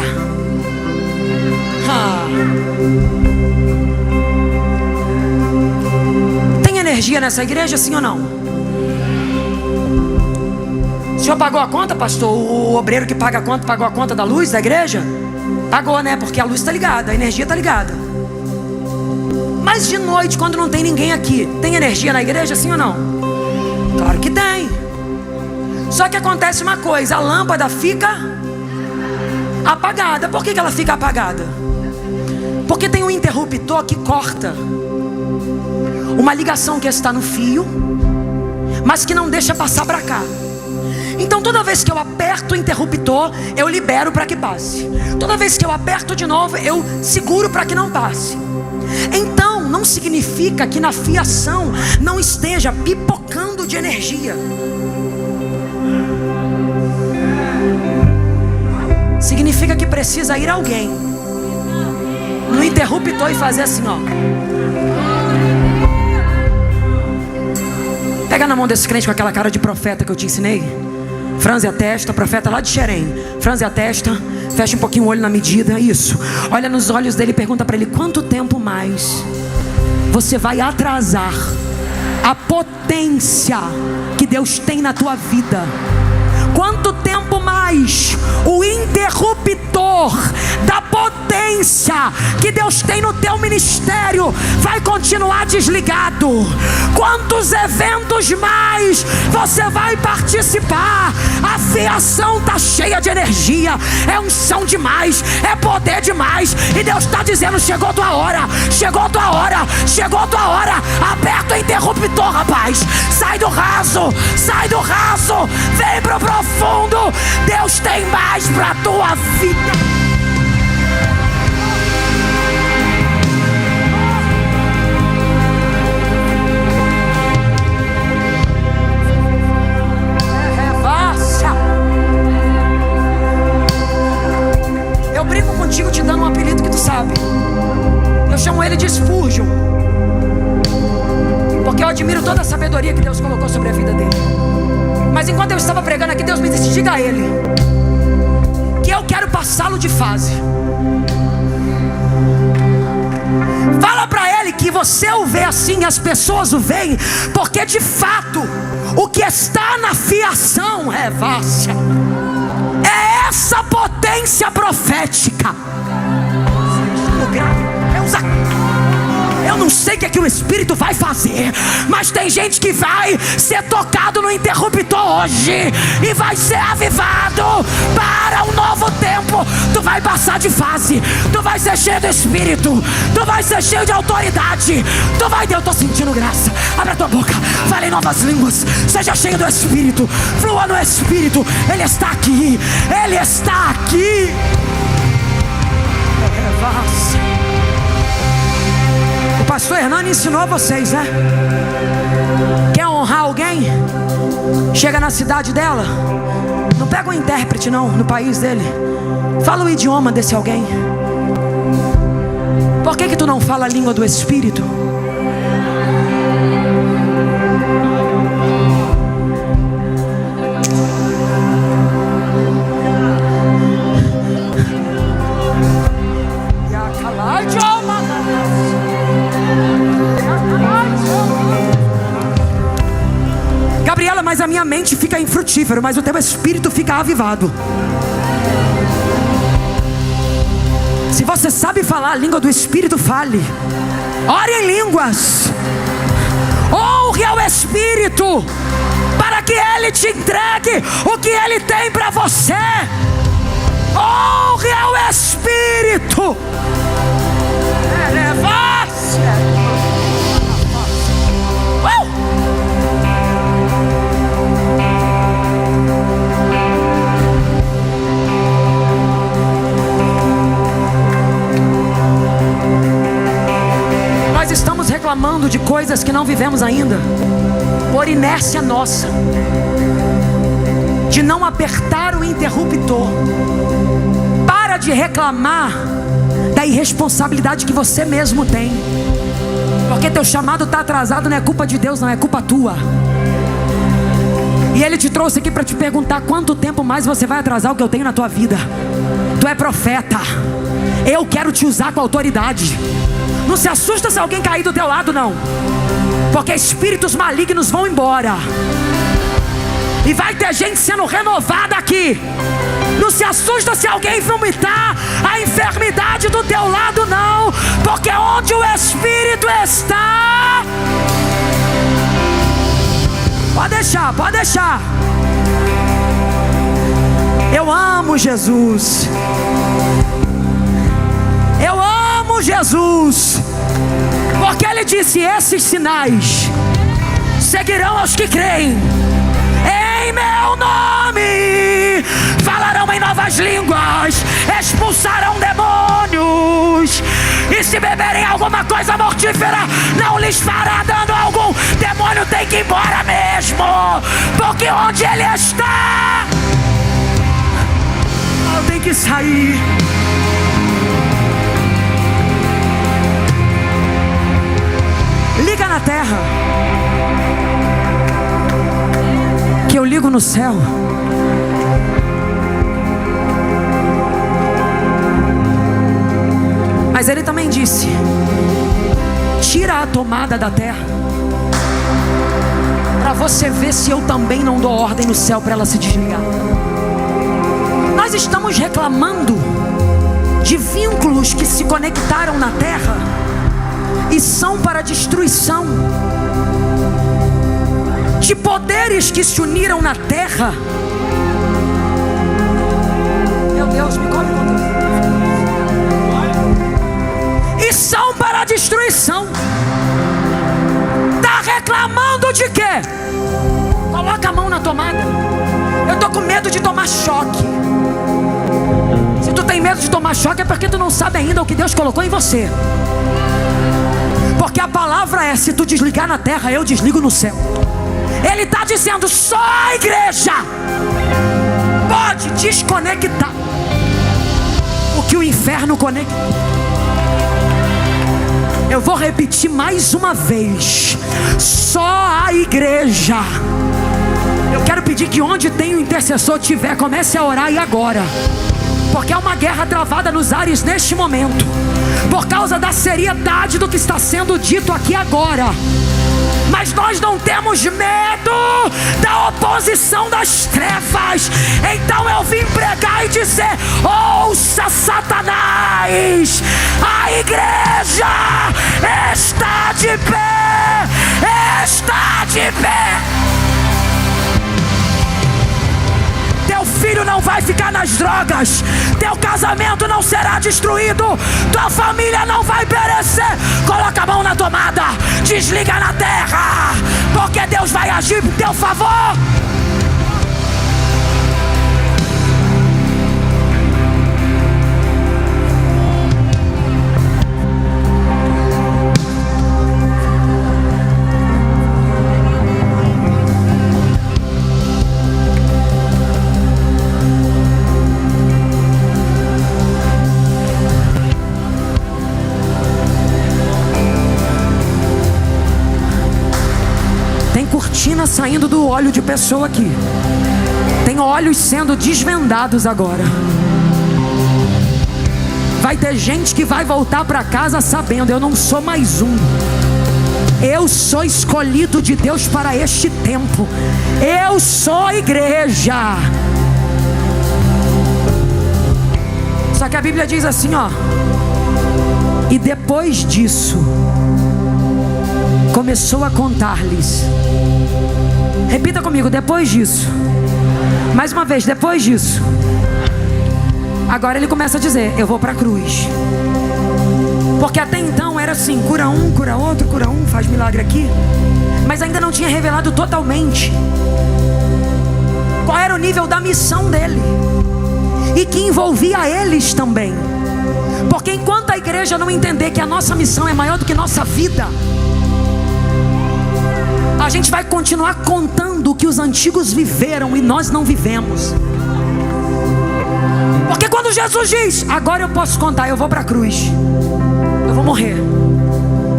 A: Tem energia nessa igreja, sim ou não? O senhor pagou a conta, pastor? O obreiro que paga a conta pagou a conta da luz da igreja? Pagou, né? Porque a luz está ligada, a energia está ligada. Mas de noite, quando não tem ninguém aqui, tem energia na igreja, sim ou não? Claro que tem. Só que acontece uma coisa: a lâmpada fica apagada. Por que ela fica apagada? Porque tem um interruptor que corta uma ligação que está no fio, mas que não deixa passar para cá. Então toda vez que eu aperto o interruptor, eu libero para que passe. Toda vez que eu aperto de novo, eu seguro para que não passe. Então não significa que na fiação não esteja pipocando de energia. Significa que precisa ir alguém no interruptor e fazer assim, ó. Pega na mão desse crente com aquela cara de profeta que eu te ensinei. Franze a testa, profeta lá de Xerém. Franze a testa, fecha um pouquinho o olho na medida. Isso. Olha nos olhos dele e pergunta para ele: quanto tempo mais você vai atrasar a potência que Deus tem na tua vida? Quanto tempo mais o interruptor da potência que Deus tem no teu ministério vai continuar desligado? Quantos eventos mais você vai participar? A fiação está cheia de energia, é unção demais, é poder demais, e Deus está dizendo: chegou tua hora, chegou tua hora, chegou tua hora. Aperta o interruptor, rapaz. Sai do raso, vem pro profundo. Deus tem mais pra tua vida. toda a sabedoria que Deus colocou sobre a vida dele. Mas enquanto eu estava pregando aqui, Deus me disse: diga a ele que eu quero passá-lo de fase. Fala para ele que você o vê assim, as pessoas o veem, porque de fato o que está na fiação é vácia. É essa potência profética. Eu não sei o que o Espírito vai fazer, mas tem gente que vai ser tocado no interruptor hoje e vai ser avivado para um novo tempo. Tu vai passar de fase, tu vai ser cheio do Espírito, tu vai ser cheio de autoridade, tu vai... Eu estou sentindo graça. Abre a tua boca, fale em novas línguas, seja cheio do Espírito, flua no Espírito. Ele está aqui, Ele está aqui. O pastor Hernani ensinou a vocês, né? Quer honrar alguém? Chega na cidade dela, não pega um intérprete não, no país dele. Fala o idioma desse alguém. Por que tu não fala a língua do Espírito? Gabriela, mas a minha mente fica infrutífera, mas o teu espírito fica avivado. Se você sabe falar a língua do Espírito, fale. Ore em línguas. Honre ao Espírito, para que Ele te entregue o que Ele tem para você. Honre ao Espírito. Eleva-se. Nós estamos reclamando de coisas que não vivemos ainda, por inércia nossa, de não apertar o interruptor. Para de reclamar da irresponsabilidade que você mesmo tem, porque teu chamado está atrasado. Não é culpa de Deus, não, é culpa tua. E Ele te trouxe aqui para te perguntar: quanto tempo mais você vai atrasar o que eu tenho na tua vida? Tu é profeta, eu quero te usar com autoridade. Não se assusta se alguém cair do teu lado, não, porque espíritos malignos vão embora e vai ter gente sendo renovada aqui. Não se assusta se alguém vomitar a enfermidade do teu lado, não, porque onde o Espírito está... Pode deixar, pode deixar. Eu amo Jesus. Eu amo Jesus, porque Ele disse: esses sinais seguirão aos que creem. Em meu nome falarão em novas línguas, expulsarão demônios, e se beberem alguma coisa mortífera, não lhes fará dano algum. Demônio tem que ir embora mesmo, porque onde ele está, tem que sair. Liga na terra, que eu ligo no céu. Mas Ele também disse: tira a tomada da terra, para você ver se eu também não dou ordem no céu para ela se desligar. Nós estamos reclamando de vínculos que se conectaram na terra e são para destruição, de poderes que se uniram na terra. Meu Deus, me come com Deus. E são para destruição. Tá reclamando de quê? Coloca a mão na tomada. Eu tô com medo de tomar choque. Se tu tem medo de tomar choque, é porque tu não sabe ainda o que Deus colocou em você. Porque a palavra é: se tu desligar na terra, eu desligo no céu. Ele está dizendo: só a igreja pode desconectar o que o inferno conecta.
B: Eu vou repetir mais uma vez. Só a igreja. Eu quero pedir que onde tem um intercessor tiver, comece a orar e agora. Porque é uma guerra travada nos ares neste momento, por causa da seriedade do que está sendo dito aqui agora. Mas nós não temos medo da oposição das trevas. Então eu vim pregar e dizer: ouça, Satanás, a igreja está de pé, está de pé. Teu filho não vai ficar nas drogas, teu casamento não será destruído, tua família não vai perecer. Coloca a mão na tomada, desliga na terra, porque Deus vai agir em teu favor. Cortina saindo do óleo de pessoa aqui. Tem olhos sendo desvendados agora. Vai ter gente que vai voltar para casa sabendo: eu não sou mais um. Eu sou escolhido de Deus para este tempo. Eu sou a igreja. Só que a Bíblia diz assim, ó: e depois disso começou a contar-lhes. Repita comigo: depois disso. Mais uma vez: depois disso. Agora ele começa a dizer: eu vou para a cruz. Porque até então era assim: cura um, cura outro, cura um, faz milagre aqui. Mas ainda não tinha revelado totalmente qual era o nível da missão dele, e que envolvia eles também. Porque enquanto a igreja não entender que a nossa missão é maior do que nossa vida, a gente vai continuar contando o que os antigos viveram e nós não vivemos. Porque quando Jesus diz: agora eu posso contar, eu vou para a cruz, eu vou morrer,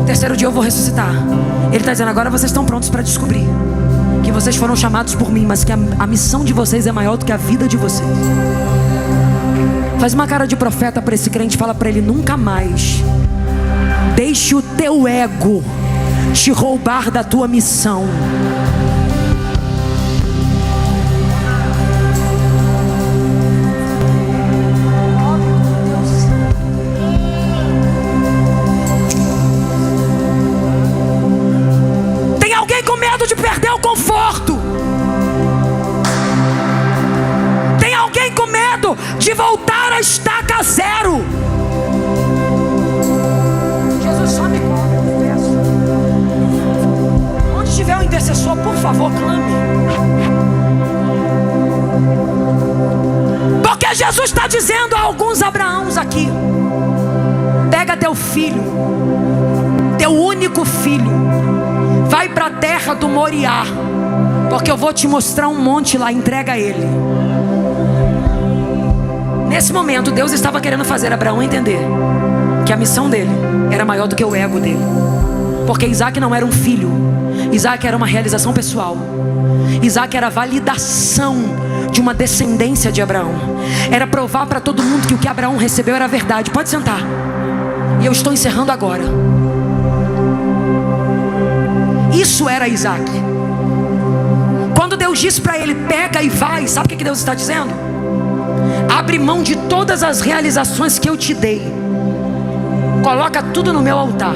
B: terceiro dia eu vou ressuscitar, ele está dizendo: agora vocês estão prontos para descobrir que vocês foram chamados por mim, mas que a missão de vocês é maior do que a vida de vocês. Faz uma cara de profeta para esse crente, fala para ele: nunca mais deixe o teu ego te roubar da tua missão. Tem alguém com medo de perder o conforto? Tem alguém com medo de voltar à estaca zero? Jesus, só me conta. Se tiver um intercessor, por favor, clame. Porque Jesus está dizendo a alguns Abraãos aqui: pega teu filho, teu único filho, vai para a terra do Moriá, porque eu vou te mostrar um monte lá, entrega ele. Nesse momento Deus estava querendo fazer Abraão entender que a missão dele era maior do que o ego dele. Porque Isaac não era um filho, Isaac era uma realização pessoal. Isaac era a validação de uma descendência de Abraão. Era provar para todo mundo que o que Abraão recebeu era verdade. Pode sentar. E eu estou encerrando agora. Isso era Isaac. Quando Deus disse para ele: pega e vai, sabe o que Deus está dizendo? Abre mão de todas as realizações que eu te dei, coloca tudo no meu altar.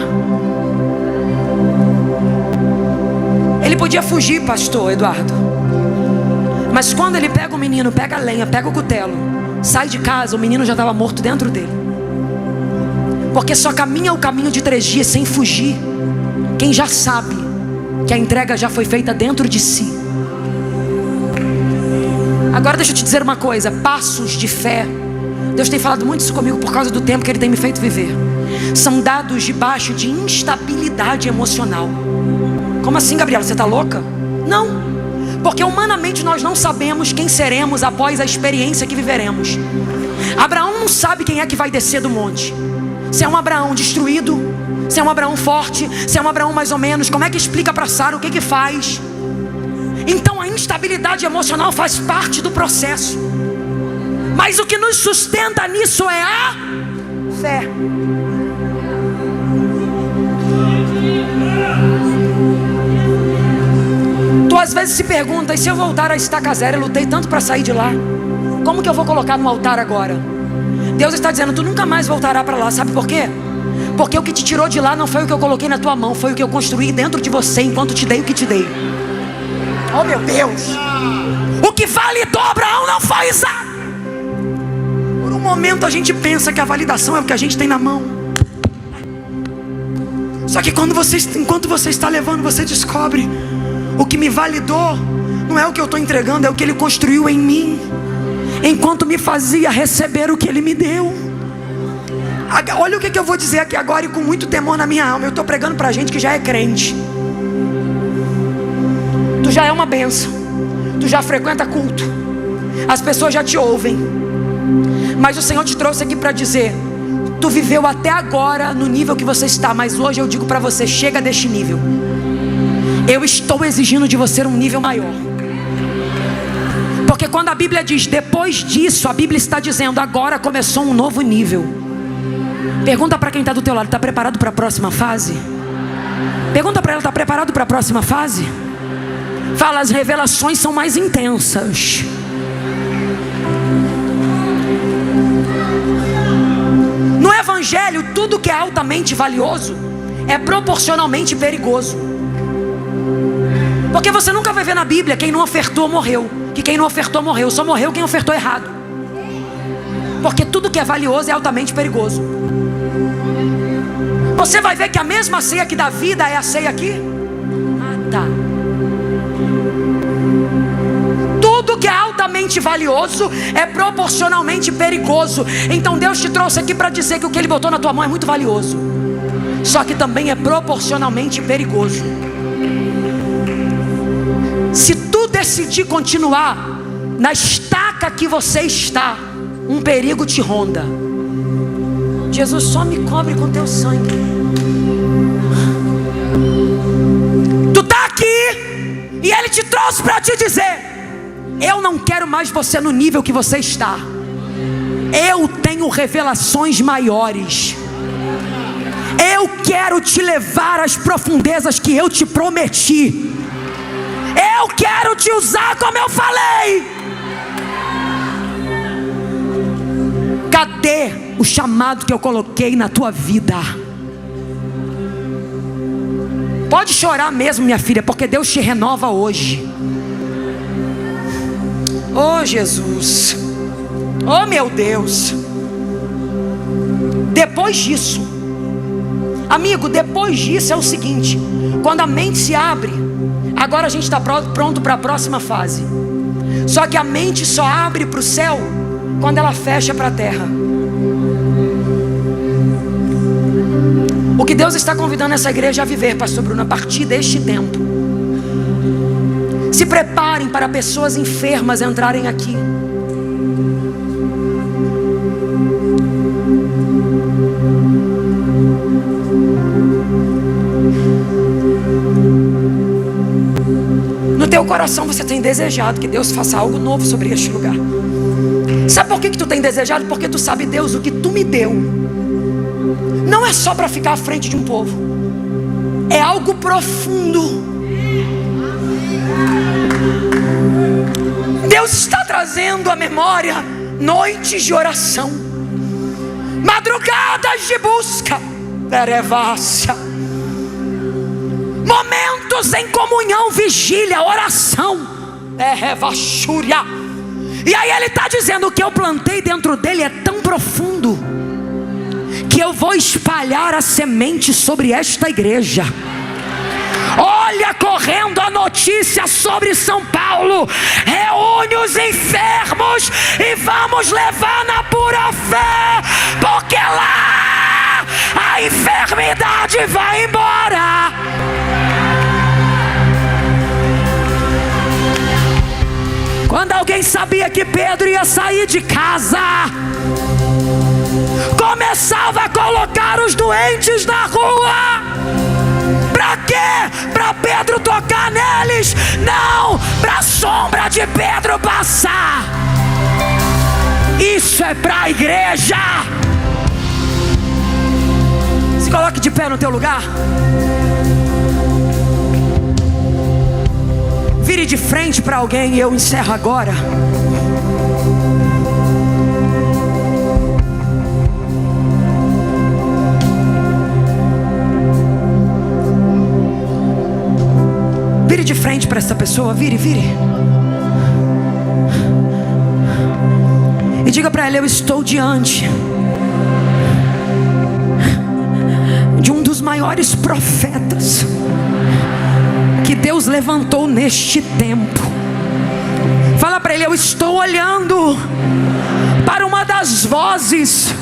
B: Ele podia fugir, pastor Eduardo, mas quando ele pega o menino, pega a lenha, pega o cutelo, sai de casa, o menino já estava morto dentro dele. Porque só caminha o caminho de 3 dias sem fugir quem já sabe que a entrega já foi feita dentro de si. Agora deixa eu te dizer uma coisa: passos de fé, Deus tem falado muito isso comigo por causa do tempo que Ele tem me feito viver, são dados debaixo de instabilidade emocional. Como assim, Gabriela? Você está louca? Não, porque humanamente nós não sabemos quem seremos após a experiência que viveremos. Abraão não sabe quem é que vai descer do monte. Se é um Abraão destruído, Se é um Abraão forte, se é um Abraão mais ou menos, como é que explica para Sara o que que faz? Então a instabilidade emocional faz parte do processo. Mas o que nos sustenta nisso é a fé. Tu às vezes se pergunta: e se eu voltar a estaca zero? Eu lutei tanto para sair de lá, como que eu vou colocar no altar agora? Deus está dizendo: tu nunca mais voltará para lá. Sabe por quê? Porque o que te tirou de lá não foi o que eu coloquei na tua mão, foi o que eu construí dentro de você enquanto te dei o que te dei. Oh meu Deus! O que validou Abraão não foi Isaac. Por um momento a gente pensa que a validação é o que a gente tem na mão. Só que enquanto você está levando, você descobre: o que me validou não é o que eu estou entregando, é o que Ele construiu em mim, enquanto me fazia receber o que Ele me deu. Olha o que eu vou dizer aqui agora, e com muito temor na minha alma. Eu estou pregando para gente que já é crente. Tu já é uma bênção, tu já frequenta culto, as pessoas já te ouvem, mas o Senhor te trouxe aqui para dizer: tu viveu até agora no nível que você está, mas hoje eu digo para você: chega deste nível. Eu estou exigindo de você um nível maior. Porque quando a Bíblia diz depois disso, a Bíblia está dizendo agora começou um novo nível. Pergunta para quem está do teu lado: está preparado para a próxima fase? Pergunta para ela: está preparado para a próxima fase? Fala: as revelações são mais intensas. No Evangelho, tudo que é altamente valioso é proporcionalmente perigoso. Porque você nunca vai ver na Bíblia: quem não ofertou morreu. Que quem não ofertou morreu. Só morreu quem ofertou errado. Porque tudo que é valioso é altamente perigoso. Você vai ver que a mesma ceia que dá vida é a ceia aqui. Mata. Tudo que é altamente valioso é proporcionalmente perigoso. Então Deus te trouxe aqui para dizer que o que Ele botou na tua mão é muito valioso, só que também é proporcionalmente perigoso. Se tu decidir continuar na estaca que você está, um perigo te ronda. Jesus, só me cobre com teu sangue. Tu tá aqui e Ele te trouxe para te dizer: eu não quero mais você no nível que você está. Eu tenho revelações maiores. Eu quero te levar às profundezas que eu te prometi. Eu quero te usar como eu falei. Cadê o chamado que eu coloquei na tua vida? Pode chorar mesmo, minha filha, porque Deus te renova hoje. Oh Jesus, oh meu Deus. Depois disso, amigo, depois disso é o seguinte: quando a mente se abre, agora a gente está pronto para a próxima fase. Só que a mente só abre para o céu quando ela fecha para a terra. O que Deus está convidando essa igreja a viver, pastor Bruno, a partir deste tempo: se preparem para pessoas enfermas entrarem aqui. No teu coração você tem desejado que Deus faça algo novo sobre este lugar. Sabe por que tu tem desejado? Porque tu sabe: Deus, o que tu me deu não é só para ficar à frente de um povo, é algo profundo. Deus está trazendo à memória noites de oração, madrugadas de busca, momentos em comunhão, vigília, oração, e aí Ele está dizendo: o que eu plantei dentro dele é tão profundo que eu vou espalhar a semente sobre esta igreja. Olha correndo a notícia sobre São Paulo: reúne os enfermos e vamos levar na pura fé, porque lá a enfermidade vai embora. Quando alguém sabia que Pedro ia sair de casa, começava a colocar os doentes na rua. Para quê? Para Pedro tocar neles? Não, para a sombra de Pedro passar. Isso é para a igreja. Se coloque de pé no teu lugar. Vire de frente para alguém e eu encerro agora. Vire de frente para essa pessoa, vire. E diga para ela: eu estou diante de um dos maiores profetas que Deus levantou neste tempo. Fala para ele: eu estou olhando para uma das vozes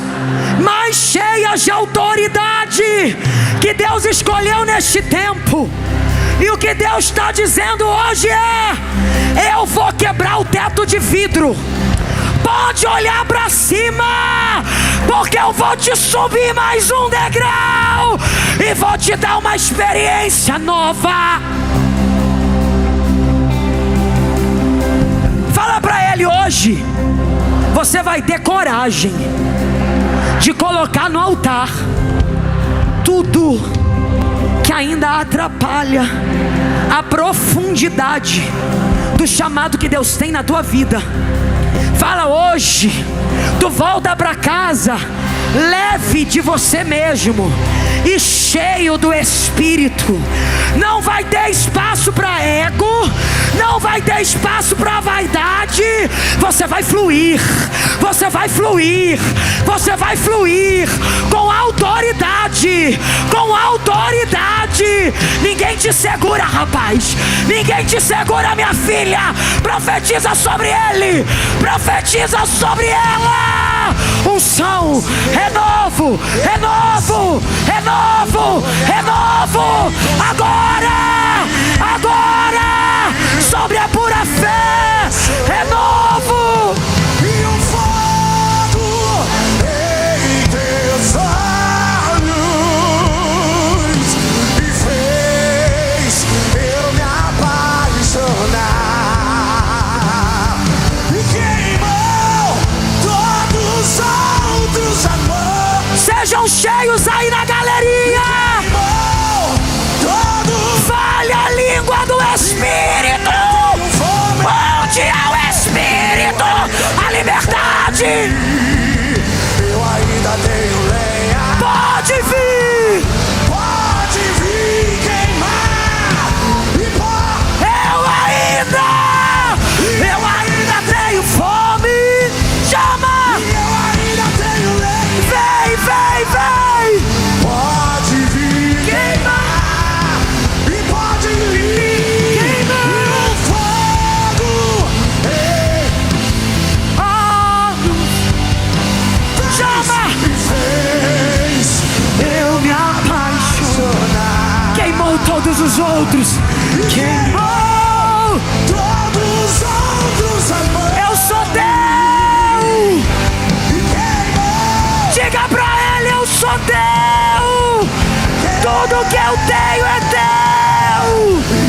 B: mais cheias de autoridade que Deus escolheu neste tempo. E o que Deus está dizendo hoje é: eu vou quebrar o teto de vidro. Pode olhar para cima, porque eu vou te subir mais um degrau e vou te dar uma experiência nova. Fala para ele hoje: você vai ter coragem de colocar no altar tudo que ainda atrapalha a profundidade do chamado que Deus tem na tua vida. Fala: hoje tu volta para casa leve de você mesmo e cheio do Espírito. Não vai ter espaço para ego, não vai ter espaço para vaidade. Você vai fluir, você vai fluir, você vai fluir com autoridade, com autoridade. Ninguém te segura, rapaz, ninguém te segura, minha filha. Profetiza sobre ele, profetiza sobre ela. Unção, renovo, renovo, renovo, renovo. Agora, agora, sobre a pura fé, renovo.
C: E o fogo em teus olhos me fez eu me apaixonar e queimou todos os outros amores.
B: Sejam cheios aí na galeria. Fale a língua do Espírito. Onde há o Espírito, a liberdade.
C: Eu ainda tenho lenha.
B: Pode vir,
C: Pode vir queimar e pode.
B: eu ainda tenho fome. Chama,
C: Eu ainda tenho lenha.
B: vem, vem, vem.
C: Pode vir queimar e pode vir queimar. E o fogo
B: Chama,
C: me fez
B: eu me apaixonar. Queimou todos os outros. Queimou.
C: todos os outros amores.
B: Eu sou teu.
C: E queimou
B: Diga pra ele: eu sou teu. Tudo que eu tenho é teu.